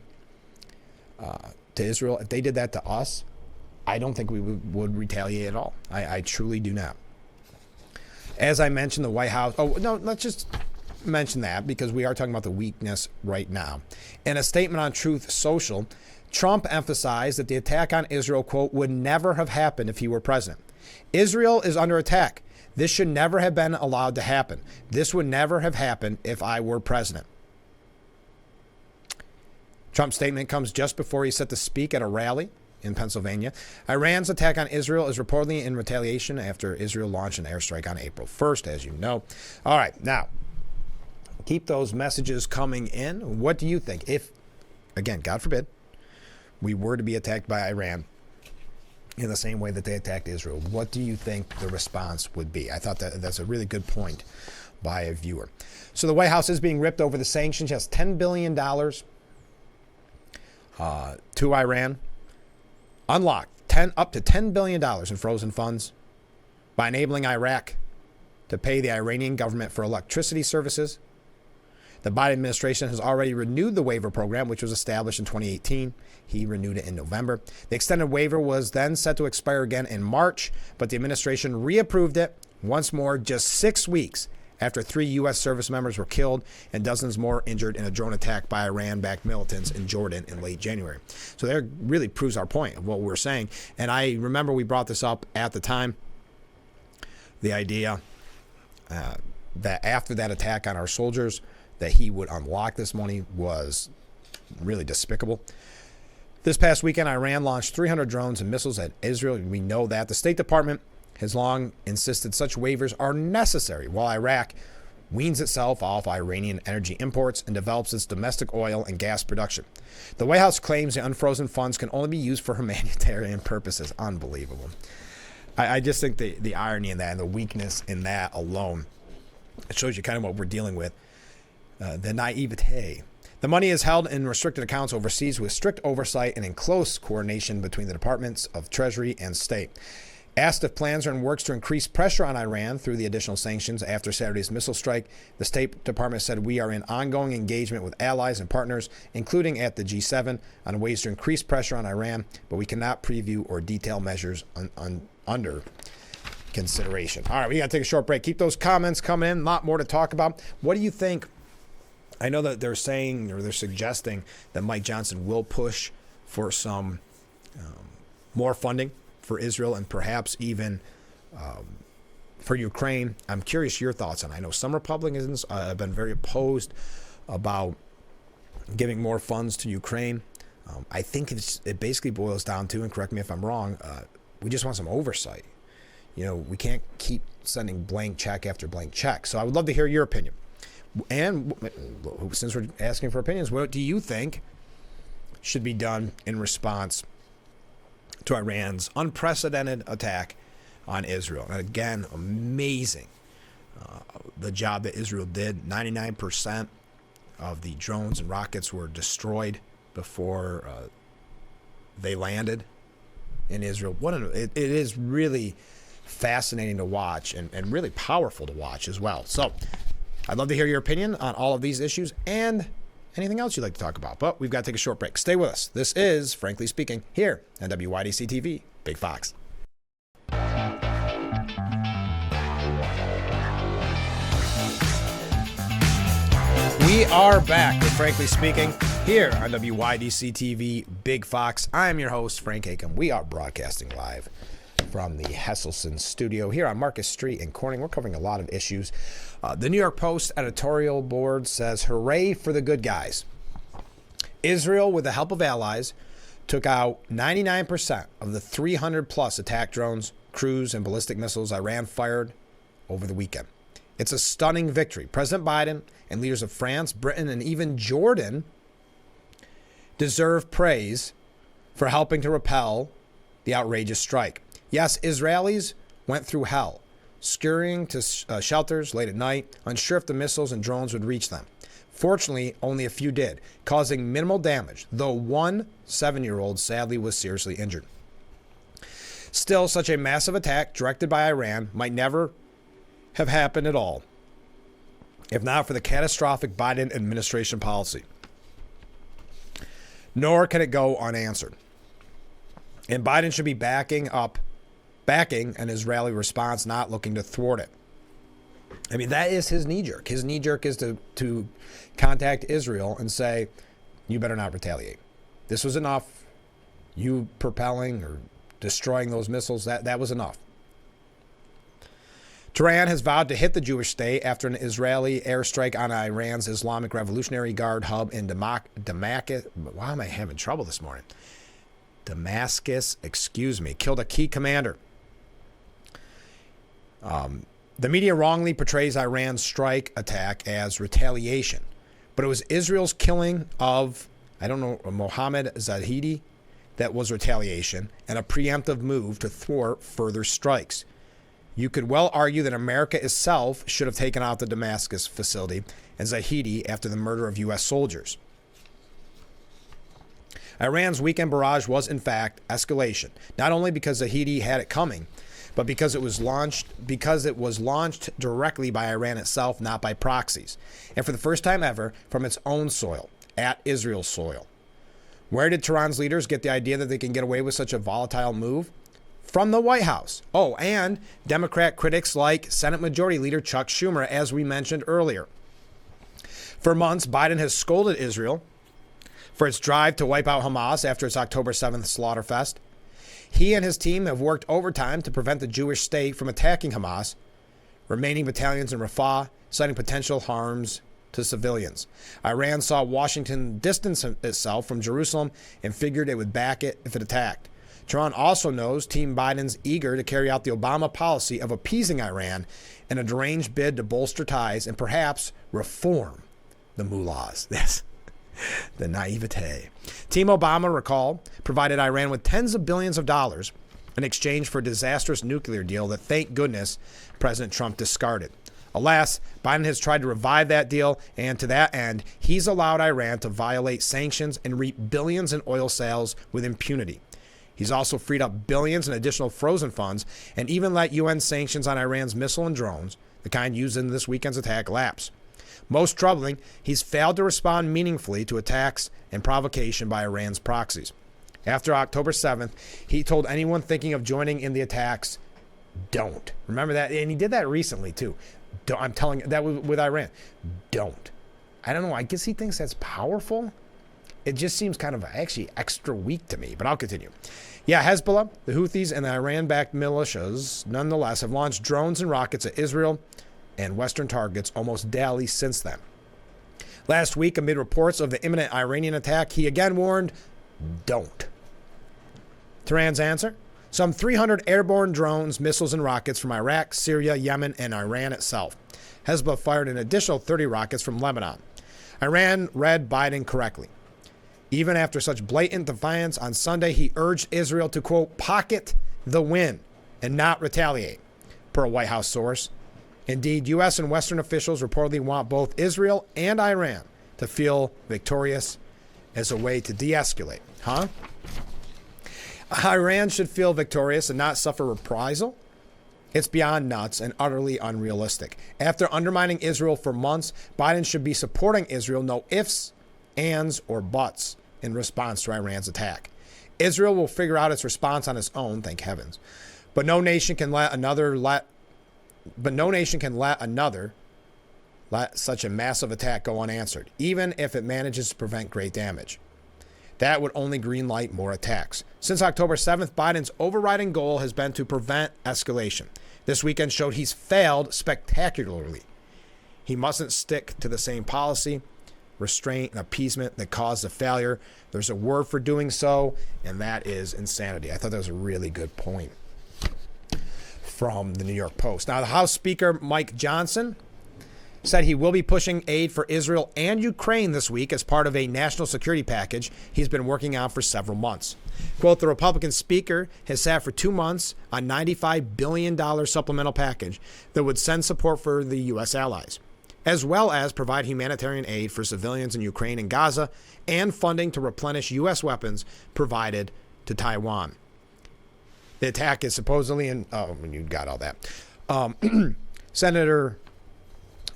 to Israel, if they did that to us, I don't think we would retaliate at all. I truly do not. As I mentioned, the White House... Oh, no, let's just mention that because we are talking about the weakness right now. In a statement on Truth Social, Trump emphasized that the attack on Israel, quote, would never have happened if he were president. Israel is under attack. This should never have been allowed to happen. This would never have happened if I were president. Trump's statement comes just before he's set to speak at a rally in Pennsylvania. Iran's attack on Israel is reportedly in retaliation after Israel launched an airstrike on April 1st, as you know. All right, now, keep those messages coming in. What do you think? If, again, God forbid, we were to be attacked by Iran in the same way that they attacked Israel, what do you think the response would be? I thought that's a really good point by a viewer. So the White House is being ripped over the sanctions. Yes, $10 billion to Iran. Unlocked up to $10 billion in frozen funds by enabling Iraq to pay the Iranian government for electricity services. The Biden administration has already renewed the waiver program, which was established in 2018. He renewed it in November. The extended waiver was then set to expire again in March, but the administration reapproved it once more just 6 weeks after 3 U.S. service members were killed and dozens more injured in a drone attack by Iran-backed militants in Jordan in late January. So that really proves our point of what we're saying. And I remember we brought this up at the time, the idea that after that attack on our soldiers, that he would unlock this money was really despicable. This past weekend, Iran launched 300 drones and missiles at Israel. We know that. The State Department has long insisted such waivers are necessary while Iraq weans itself off Iranian energy imports and develops its domestic oil and gas production. The White House claims the unfrozen funds can only be used for humanitarian purposes. Unbelievable. I just think the irony in that and the weakness in that alone, it shows you kind of what we're dealing with. The naivete. The money is held in restricted accounts overseas with strict oversight and in close coordination between the Departments of Treasury and State. Asked if plans are in works to increase pressure on Iran through the additional sanctions after Saturday's missile strike, the State Department said we are in ongoing engagement with allies and partners, including at the G7, on ways to increase pressure on Iran, but we cannot preview or detail measures under consideration. All right, we got to take a short break. Keep those comments coming in. A lot more to talk about. What do you think? I know that they're saying or they're suggesting that Mike Johnson will push for some more funding for Israel and perhaps even for Ukraine. I'm curious your thoughts on it. I know some Republicans have been very opposed about giving more funds to Ukraine. I think it basically boils down to, and correct me if I'm wrong, we just want some oversight. We can't keep sending blank check after blank check. So I would love to hear your opinion. And since we're asking for opinions, what do you think should be done in response to Iran's unprecedented attack on Israel? And again, amazing the job that Israel did. 99% of the drones and rockets were destroyed before they landed in Israel. It is really fascinating to watch and really powerful to watch as well. So I'd love to hear your opinion on all of these issues and anything else you'd like to talk about. But we've got to take a short break. Stay with us. This is Frankly Speaking here on WYDC TV, Big Fox. We are back with Frankly Speaking here on WYDC TV, Big Fox. I am your host, Frank Acomb. We are broadcasting live from the Hesselson studio here on Marcus Street in Corning. We're covering a lot of issues. The New York Post editorial board says, hooray for the good guys. Israel, with the help of allies, took out 99% of the 300-plus attack drones, cruise, and ballistic missiles Iran fired over the weekend. It's a stunning victory. President Biden and leaders of France, Britain, and even Jordan deserve praise for helping to repel the outrageous strike. Yes, Israelis went through hell, scurrying to shelters late at night, unsure if the missiles and drones would reach them. Fortunately, only a few did, causing minimal damage, though one 7-year-old sadly was seriously injured. Still, such a massive attack directed by Iran might never have happened at all, if not for the catastrophic Biden administration policy. Nor can it go unanswered. And Biden should be backing an Israeli response, not looking to thwart it. I mean, that is his knee-jerk. His knee-jerk is to contact Israel and say, you better not retaliate. This was enough. You propelling or destroying those missiles, that was enough. Tehran has vowed to hit the Jewish state after an Israeli airstrike on Iran's Islamic Revolutionary Guard hub in Damascus. Why am I having trouble this morning? Damascus, killed a key commander. The media wrongly portrays Iran's strike attack as retaliation, but it was Israel's killing of, Mohammed Zahidi that was retaliation and a preemptive move to thwart further strikes. You could well argue that America itself should have taken out the Damascus facility and Zahidi after the murder of U.S. soldiers. Iran's weekend barrage was, in fact, escalation, not only because Zahidi had it coming, but because it was launched directly by Iran itself, not by proxies, and for the first time ever, from its own soil, at Israel's soil. Where did Tehran's leaders get the idea that they can get away with such a volatile move? From the White House. Oh, and Democrat critics like Senate Majority Leader Chuck Schumer, as we mentioned earlier. For months, Biden has scolded Israel for its drive to wipe out Hamas after its October 7th slaughterfest. He and his team have worked overtime to prevent the Jewish state from attacking Hamas, remaining battalions in Rafah, citing potential harms to civilians. Iran saw Washington distance itself from Jerusalem and figured it would back it if it attacked. Tehran also knows Team Biden's eager to carry out the Obama policy of appeasing Iran in a deranged bid to bolster ties and perhaps reform the mullahs. Yes, the naivete. Team Obama, recall, provided Iran with tens of billions of dollars in exchange for a disastrous nuclear deal that, thank goodness, President Trump discarded. Alas, Biden has tried to revive that deal, and to that end, he's allowed Iran to violate sanctions and reap billions in oil sales with impunity. He's also freed up billions in additional frozen funds and even let UN sanctions on Iran's missile and drones, the kind used in this weekend's attack, lapse. Most troubling, he's failed to respond meaningfully to attacks and provocation by Iran's proxies. After October 7th, he told anyone thinking of joining in the attacks, don't. Remember that? And he did that recently, too. I'm telling you, that was with Iran. Don't. I don't know. I guess he thinks that's powerful. It just seems kind of actually extra weak to me, but I'll continue. Yeah, Hezbollah, the Houthis, and the Iran-backed militias, nonetheless, have launched drones and rockets at Israel and Western targets almost daily since then. Last week, amid reports of the imminent Iranian attack, he again warned, don't. Tehran's answer? Some 300 airborne drones, missiles, and rockets from Iraq, Syria, Yemen, and Iran itself. Hezbollah fired an additional 30 rockets from Lebanon. Iran read Biden correctly. Even after such blatant defiance on Sunday, he urged Israel to, quote, pocket the win and not retaliate, per a White House source. Indeed, U.S. and Western officials reportedly want both Israel and Iran to feel victorious as a way to de-escalate. Huh? Iran should feel victorious and not suffer reprisal? It's beyond nuts and utterly unrealistic. After undermining Israel for months, Biden should be supporting Israel, no ifs, ands, or buts, in response to Iran's attack. Israel will figure out its response on its own, thank heavens. But no nation can let such a massive attack go unanswered, even if it manages to prevent great damage. That would only greenlight more attacks. Since October 7th, Biden's overriding goal has been to prevent escalation. This weekend showed he's failed spectacularly. He mustn't stick to the same policy, restraint, and appeasement that caused the failure. There's a word for doing so, and that is insanity. I thought that was a really good point from the New York Post. Now, the House Speaker, Mike Johnson, said he will be pushing aid for Israel and Ukraine this week as part of a national security package he's been working on for several months. Quote, the Republican Speaker has sat for 2 months on $95 billion supplemental package that would send support for the U.S. allies, as well as provide humanitarian aid for civilians in Ukraine and Gaza and funding to replenish U.S. weapons provided to Taiwan. The attack is supposedly in... Oh, you got all that. Senator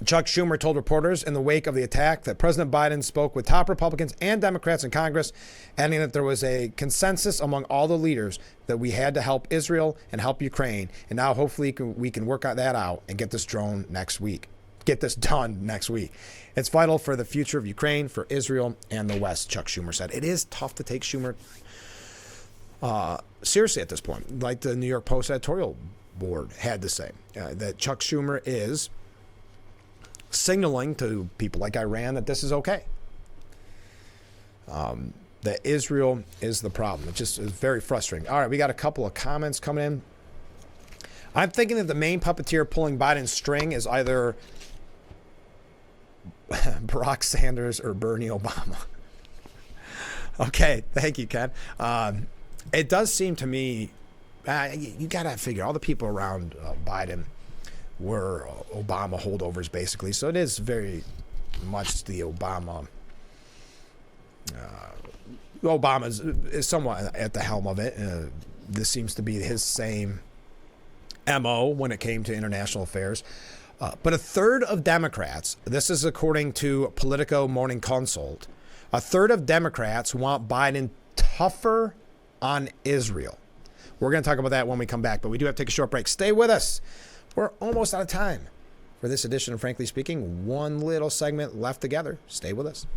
Chuck Schumer told reporters in the wake of the attack that President Biden spoke with top Republicans and Democrats in Congress, adding that there was a consensus among all the leaders that we had to help Israel and help Ukraine. And now hopefully we can work that out and get this done next week. It's vital for the future of Ukraine, for Israel, and the West, Chuck Schumer said. It is tough to take Schumer seriously at this point, like the New York Post editorial board had to say, that Chuck Schumer is signaling to people like Iran that this is okay. That Israel is the problem. It just is very frustrating. All right, we got a couple of comments coming in. I'm thinking that the main puppeteer pulling Biden's string is either Barack Sanders or Bernie Obama. Okay, thank you, Ken. It does seem to me, you got to figure all the people around Biden were Obama holdovers, basically. So it is very much the Obama. Obama is somewhat at the helm of it. This seems to be his same MO when it came to international affairs. But a third of Democrats, this is according to Politico Morning Consult, a third of Democrats want Biden tougher on Israel. We're going to talk about that when we come back, but we do have to take a short break. Stay with us. We're almost out of time for this edition of Frankly Speaking. One little segment left together. Stay with us.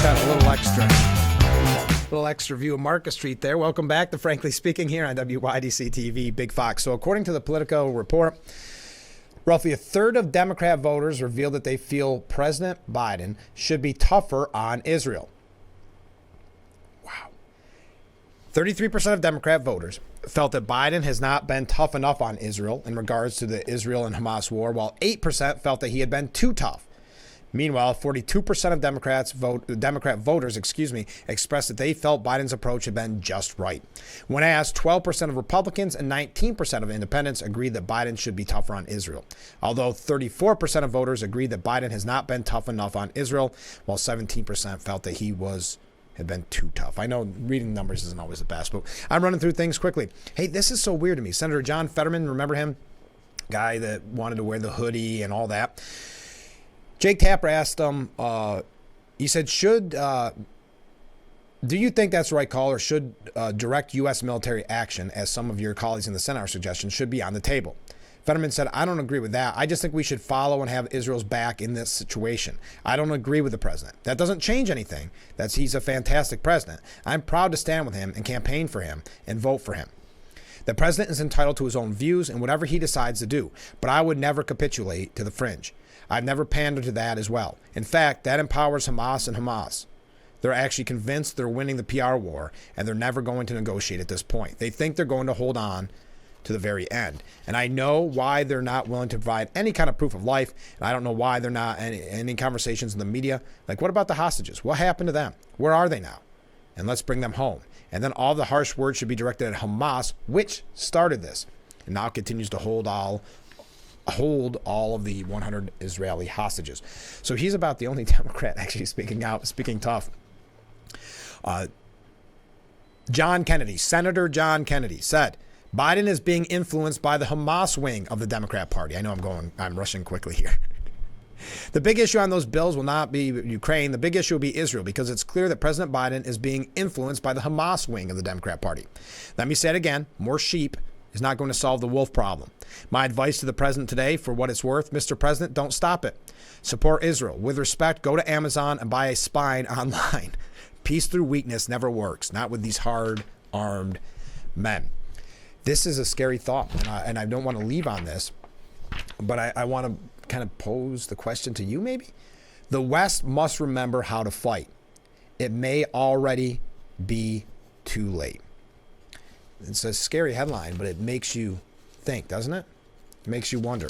Got a little extra. Little extra view of Market Street there. Welcome back to Frankly Speaking here on WYDC TV, Big Fox. So according to the Politico report, roughly a third of Democrat voters revealed that they feel President Biden should be tougher on Israel. Wow. 33% of Democrat voters felt that Biden has not been tough enough on Israel in regards to the Israel and Hamas war, while 8% felt that he had been too tough. Meanwhile, 42% of Democrat voters expressed that they felt Biden's approach had been just right. When asked, 12% of Republicans and 19% of independents agreed that Biden should be tougher on Israel, although 34% of voters agreed that Biden has not been tough enough on Israel, while 17% felt that he had been too tough. I know reading numbers isn't always the best, but I'm running through things quickly. Hey, this is so weird to me. Senator John Fetterman, remember him? Guy that wanted to wear the hoodie and all that. Jake Tapper asked him, he said, do you think that's the right call, or should direct U.S. military action, as some of your colleagues in the Senate are suggesting, should be on the table? Fetterman said, I don't agree with that. I just think we should follow and have Israel's back in this situation. I don't agree with the president. That doesn't change anything. He's a fantastic president. I'm proud to stand with him and campaign for him and vote for him. The president is entitled to his own views and whatever he decides to do, but I would never capitulate to the fringe. I've never pandered to that as well. In fact, that empowers Hamas and Hamas. They're actually convinced they're winning the PR war, and they're never going to negotiate at this point. They think they're going to hold on to the very end. And I know why they're not willing to provide any kind of proof of life, and I don't know why they're not any conversations in the media. Like, what about the hostages? What happened to them? Where are they now? And let's bring them home. And then all the harsh words should be directed at Hamas, which started this, and now continues to hold all of the 100 Israeli hostages. So he's about the only Democrat actually speaking tough. Senator John Kennedy said, Biden is being influenced by the Hamas wing of the Democrat Party. I know I'm rushing quickly here. The big issue on those bills will not be Ukraine. The big issue will be Israel, because it's clear that President Biden is being influenced by the Hamas wing of the Democrat Party. Let me say it again, more sheep is not going to solve the wolf problem. My advice to the president today, for what it's worth, Mr. President, don't stop it. Support Israel. With respect, go to Amazon and buy a spine online. Peace through weakness never works, not with these hard-armed men. This is a scary thought, and I don't want to leave on this, but I want to kind of pose the question to you maybe. The West must remember how to fight. It may already be too late. It's a scary headline, but it makes you think, doesn't it? It makes you wonder.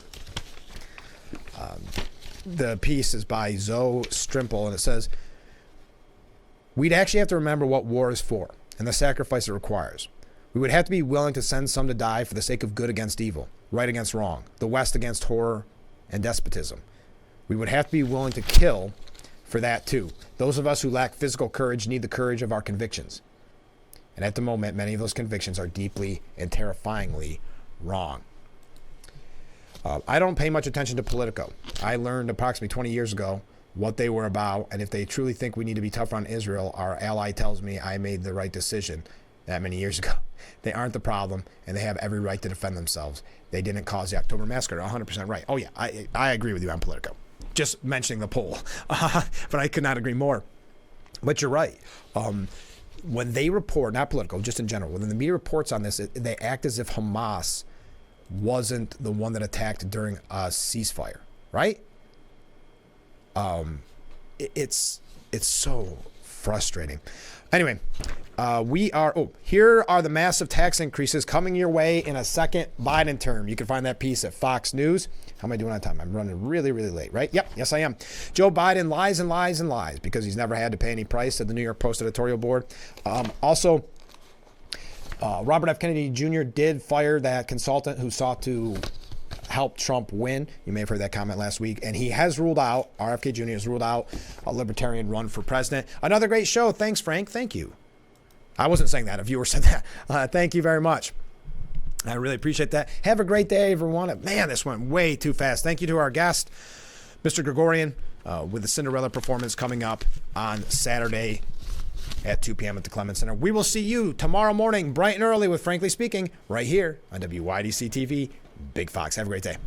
The piece is by Zoe Strimple, and it says, we'd actually have to remember what war is for and the sacrifice it requires. We would have to be willing to send some to die for the sake of good against evil, right against wrong, the West against horror and despotism. We would have to be willing to kill for that too. Those of us who lack physical courage need the courage of our convictions. And at the moment, many of those convictions are deeply and terrifyingly wrong. I don't pay much attention to Politico. I learned approximately 20 years ago what they were about, and if they truly think we need to be tougher on Israel, our ally tells me I made the right decision that many years ago. They aren't the problem, and they have every right to defend themselves. They didn't cause the October massacre. 100% right. Oh, yeah, I agree with you on Politico. Just mentioning the poll. But I could not agree more. But you're right. When they report, not Politico, just in general, when the media reports on this, they act as if Hamas wasn't the one that attacked during a ceasefire, right? It's so frustrating. Anyway, here are the massive tax increases coming your way in a second Biden term. You can find that piece at Fox News. How am I doing on time? I'm running really, really late, right? Yep, yes I am. Joe Biden lies and lies and lies because he's never had to pay any price, said the New York Post editorial board. Also, Robert F. Kennedy Jr. did fire that consultant who sought to help Trump win. You may have heard that comment last week. And he has ruled out, RFK Jr. has ruled out a libertarian run for president. Another great show. Thanks, Frank. Thank you. I wasn't saying that. A viewer said that. Thank you very much. I really appreciate that. Have a great day, everyone. Man, this went way too fast. Thank you to our guest, Mr. Grigorian, with the Cinderella performance coming up on Saturday at 2 p.m. at the Clements Center. We will see you tomorrow morning, bright and early, with Frankly Speaking, right here on WYDC TV. Big Fox. Have a great day.